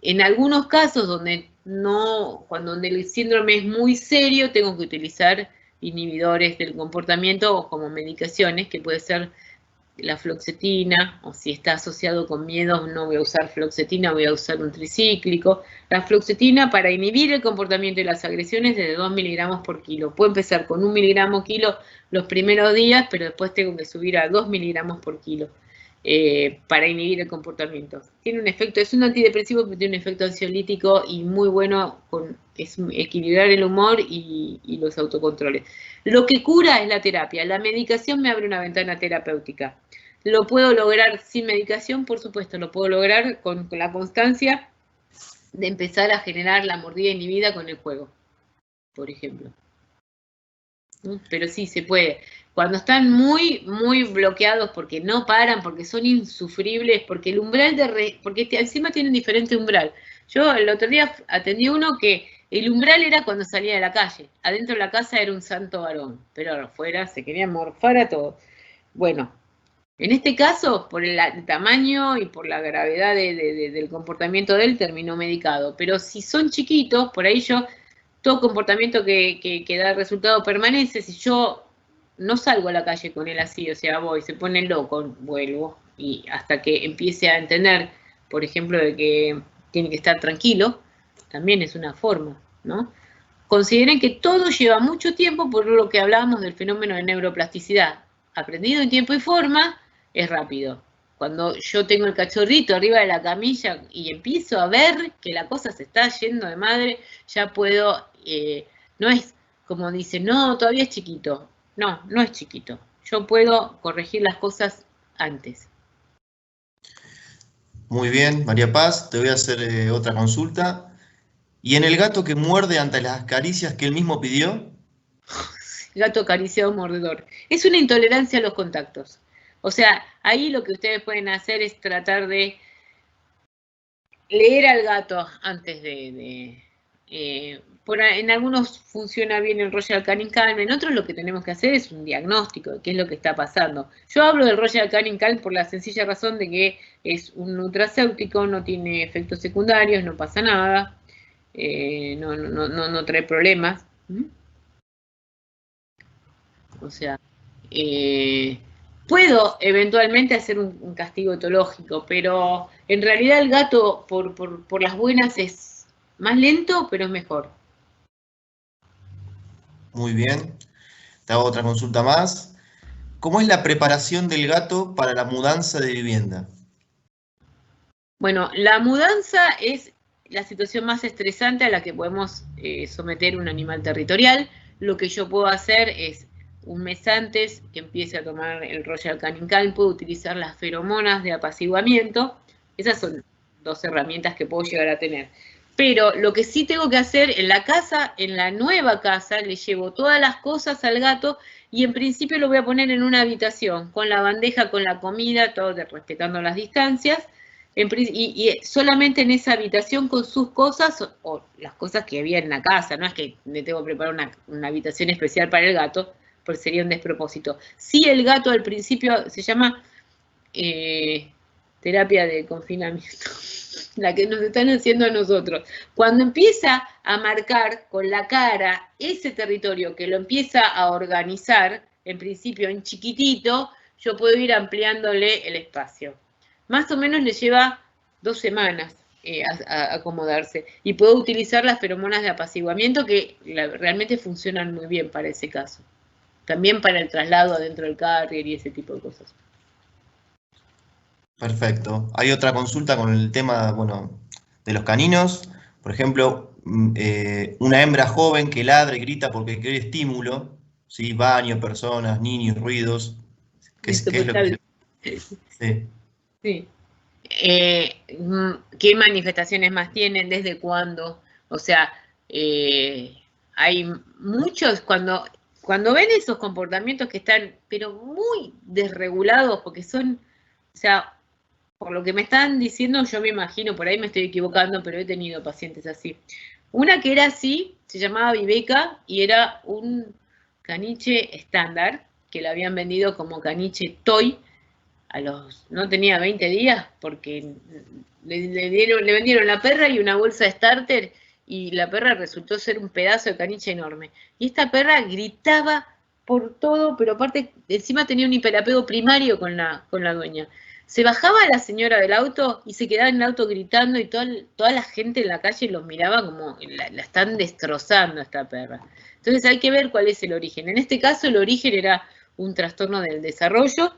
[SPEAKER 1] en algunos casos donde el síndrome es muy serio, tengo que utilizar inhibidores del comportamiento o como medicaciones, que puede ser la fluoxetina, o si está asociado con miedos, no voy a usar fluoxetina, voy a usar un tricíclico. La fluoxetina para inhibir el comportamiento y las agresiones desde 2 miligramos por kilo. Puedo empezar con 1 miligramo kilo los primeros días, pero después tengo que subir a 2 miligramos por kilo para inhibir el comportamiento. Tiene un efecto, es un antidepresivo, pero tiene un efecto ansiolítico y muy bueno, es equilibrar el humor y los autocontroles. Lo que cura es la terapia. La medicación me abre una ventana terapéutica. ¿Lo puedo lograr sin medicación? Por supuesto, lo puedo lograr con la constancia de empezar a generar la mordida inhibida con el juego, por ejemplo. Pero sí, se puede. Cuando están muy, muy bloqueados porque no paran, porque son insufribles, porque el umbral porque encima tienen diferente umbral. Yo el otro día atendí uno que el umbral era cuando salía de la calle. Adentro de la casa era un santo varón, pero afuera se quería morfar a todo. Bueno, en este caso, por el tamaño y por la gravedad del comportamiento de él, terminó medicado. Pero si son chiquitos, por ahí todo comportamiento que da resultado permanece. Si yo no salgo a la calle con él así, o sea, se pone loco, vuelvo, y hasta que empiece a entender, por ejemplo, de que tiene que estar tranquilo, también es una forma, ¿no? Consideren que todo lleva mucho tiempo, por lo que hablábamos del fenómeno de neuroplasticidad. Aprendido en tiempo y forma, es rápido. Cuando yo tengo el cachorrito arriba de la camilla y empiezo a ver que la cosa se está yendo de madre, ya puedo, no es como dice, no, todavía es chiquito. No, no es chiquito. Yo puedo corregir las cosas antes.
[SPEAKER 2] Muy bien, María Paz, te voy a hacer otra consulta. ¿Y en el gato que muerde ante las caricias que él mismo pidió?
[SPEAKER 1] Gato acariciado mordedor. Es una intolerancia a los contactos. O sea, ahí lo que ustedes pueden hacer es tratar de leer al gato antes en algunos funciona bien el Royal Canin Calm, en otros lo que tenemos que hacer es un diagnóstico de qué es lo que está pasando. Yo hablo del Royal Canin Calm por la sencilla razón de que es un nutracéutico, no tiene efectos secundarios, no pasa nada, no trae problemas. O sea, puedo eventualmente hacer un castigo etológico, pero en realidad el gato, por las buenas, es más lento, pero es mejor.
[SPEAKER 2] Muy bien. Te hago otra consulta más. ¿Cómo es la preparación del gato para la mudanza de vivienda?
[SPEAKER 1] Bueno, la mudanza es la situación más estresante a la que podemos someter un animal territorial. Lo que yo puedo hacer es, un mes antes que empiece a tomar el Royal Canin Calm, puedo utilizar las feromonas de apaciguamiento. Esas son 2 herramientas que puedo llegar a tener. Pero lo que sí tengo que hacer en la casa, en la nueva casa, le llevo todas las cosas al gato y en principio lo voy a poner en una habitación, con la bandeja, con la comida, todo respetando las distancias. Y solamente en esa habitación con sus cosas o las cosas que había en la casa, no es que le tengo que preparar una habitación especial para el gato, porque sería un despropósito. Sí, el gato al principio se llama terapia de confinamiento, la que nos están haciendo a nosotros. Cuando empieza a marcar con la cara ese territorio, que lo empieza a organizar, en principio en chiquitito, yo puedo ir ampliándole el espacio. Más o menos le lleva 2 semanas a acomodarse. Y puedo utilizar las feromonas de apaciguamiento que realmente funcionan muy bien para ese caso. También para el traslado adentro del carrier y ese tipo de cosas.
[SPEAKER 2] Perfecto. Hay otra consulta con el tema, bueno, de los caninos. Por ejemplo, una hembra joven que ladra y grita porque quiere estímulo, ¿sí? Baño, personas, niños, ruidos. ¿Qué es lo que se... Sí.
[SPEAKER 1] Sí. ¿Qué manifestaciones más tienen? ¿Desde cuándo? O sea, hay muchos, cuando ven esos comportamientos que están, pero muy desregulados, porque son, o sea, por lo que me están diciendo, yo me imagino, por ahí me estoy equivocando, pero he tenido pacientes así. Una que era así, se llamaba Viveca, y era un caniche estándar, que lo habían vendido como caniche toy, no tenía 20 días porque le vendieron la perra y una bolsa de starter y la perra resultó ser un pedazo de caniche enorme. Y esta perra gritaba por todo, pero aparte encima tenía un hiperapego primario con la dueña. Se bajaba la señora del auto y se quedaba en el auto gritando y toda la gente en la calle los miraba como la están destrozando a esta perra. Entonces hay que ver cuál es el origen. En este caso el origen era un trastorno del desarrollo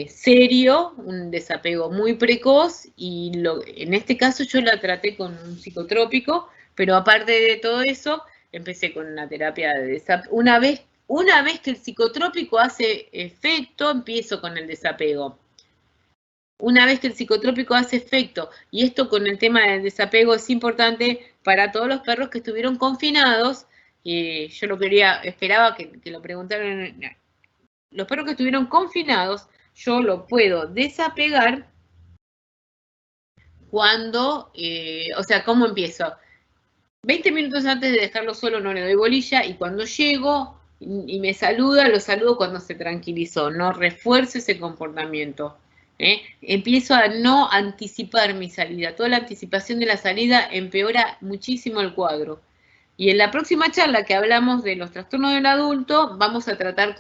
[SPEAKER 1] serio, un desapego muy precoz y en este caso yo la traté con un psicotrópico, pero aparte de todo eso, empecé con una terapia de desapego. Una vez que el psicotrópico hace efecto, empiezo con el desapego. Una vez que el psicotrópico hace efecto, y esto con el tema del desapego es importante para todos los perros que estuvieron confinados, yo esperaba que lo preguntaran. Los perros que estuvieron confinados, yo lo puedo desapegar cuando, o sea, ¿cómo empiezo? 20 minutos antes de dejarlo solo no le doy bolilla y cuando llego y me saluda, lo saludo cuando se tranquilizó, no refuerzo ese comportamiento. Empiezo a no anticipar mi salida. Toda la anticipación de la salida empeora muchísimo el cuadro. Y en la próxima charla que hablamos de los trastornos del adulto, vamos a tratar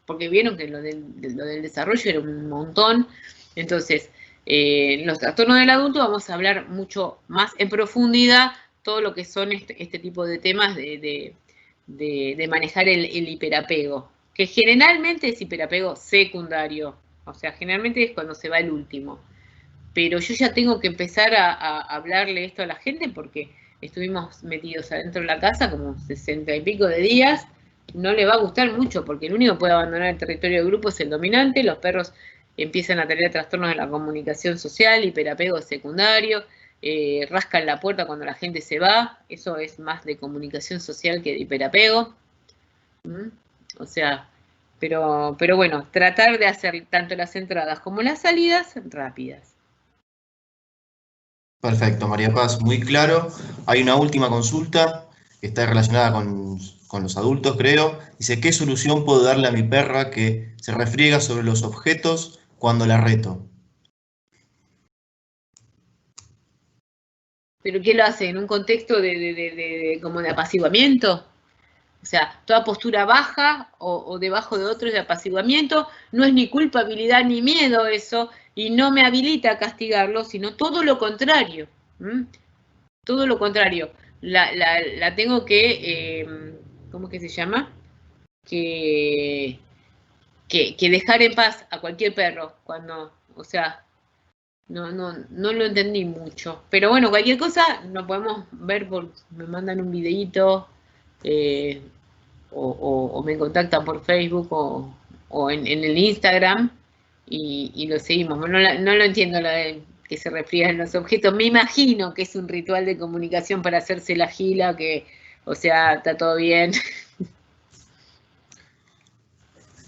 [SPEAKER 1] porque vieron que lo del desarrollo era un montón. Entonces, los trastornos del adulto vamos a hablar mucho más en profundidad todo lo que son este tipo de temas de manejar el hiperapego, que generalmente es hiperapego secundario, o sea, generalmente es cuando se va el último. Pero yo ya tengo que empezar a hablarle esto a la gente porque estuvimos metidos adentro de la casa como 60 y pico de días, no le va a gustar mucho porque el único que puede abandonar el territorio del grupo es el dominante, los perros empiezan a tener trastornos de la comunicación social, hiperapego secundario, rascan la puerta cuando la gente se va, eso es más de comunicación social que de hiperapego. O sea, pero bueno, tratar de hacer tanto las entradas como las salidas rápidas.
[SPEAKER 2] Perfecto, María Paz, muy claro. Hay una última consulta que está relacionada con los adultos, creo. Dice, ¿qué solución puedo darle a mi perra que se refriega sobre los objetos cuando la reto?
[SPEAKER 1] ¿Pero qué lo hace? ¿En un contexto como de apaciguamiento? O sea, toda postura baja o debajo de otro es de apaciguamiento, no es ni culpabilidad ni miedo eso, y no me habilita a castigarlo, sino todo lo contrario. Todo lo contrario. La tengo que, ¿cómo que se llama? Que que dejar en paz a cualquier perro cuando, o sea, no lo entendí mucho. Pero bueno, cualquier cosa lo podemos ver me mandan un videíto o me contactan por Facebook o en el Instagram y lo seguimos. No lo entiendo la de que se refriegan los objetos. Me imagino que es un ritual de comunicación para hacerse la gila, que, o sea, está todo bien.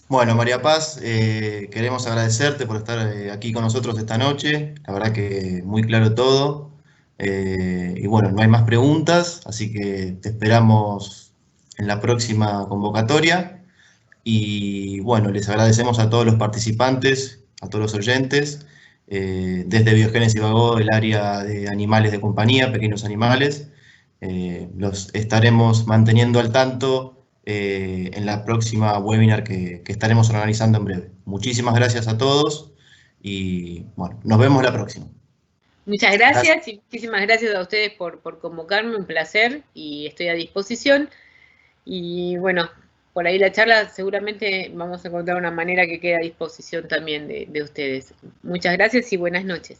[SPEAKER 2] Bueno, María Paz, queremos agradecerte por estar aquí con nosotros esta noche. La verdad que muy claro todo. Y bueno, no hay más preguntas, así que te esperamos en la próxima convocatoria. Y bueno, les agradecemos a todos los participantes, a todos los oyentes, desde Biogénesis Vagó, el área de animales de compañía, pequeños animales. Los estaremos manteniendo al tanto en la próxima webinar que estaremos organizando en breve. Muchísimas gracias a todos y bueno, nos vemos la próxima.
[SPEAKER 1] Muchas
[SPEAKER 2] Gracias.
[SPEAKER 1] gracias y muchísimas gracias a ustedes por convocarme, un placer y estoy a disposición. Y bueno, por ahí la charla seguramente vamos a encontrar una manera que quede a disposición también de ustedes. Muchas gracias y buenas noches.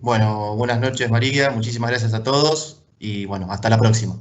[SPEAKER 2] Bueno, buenas noches María, muchísimas gracias a todos y bueno, hasta la próxima.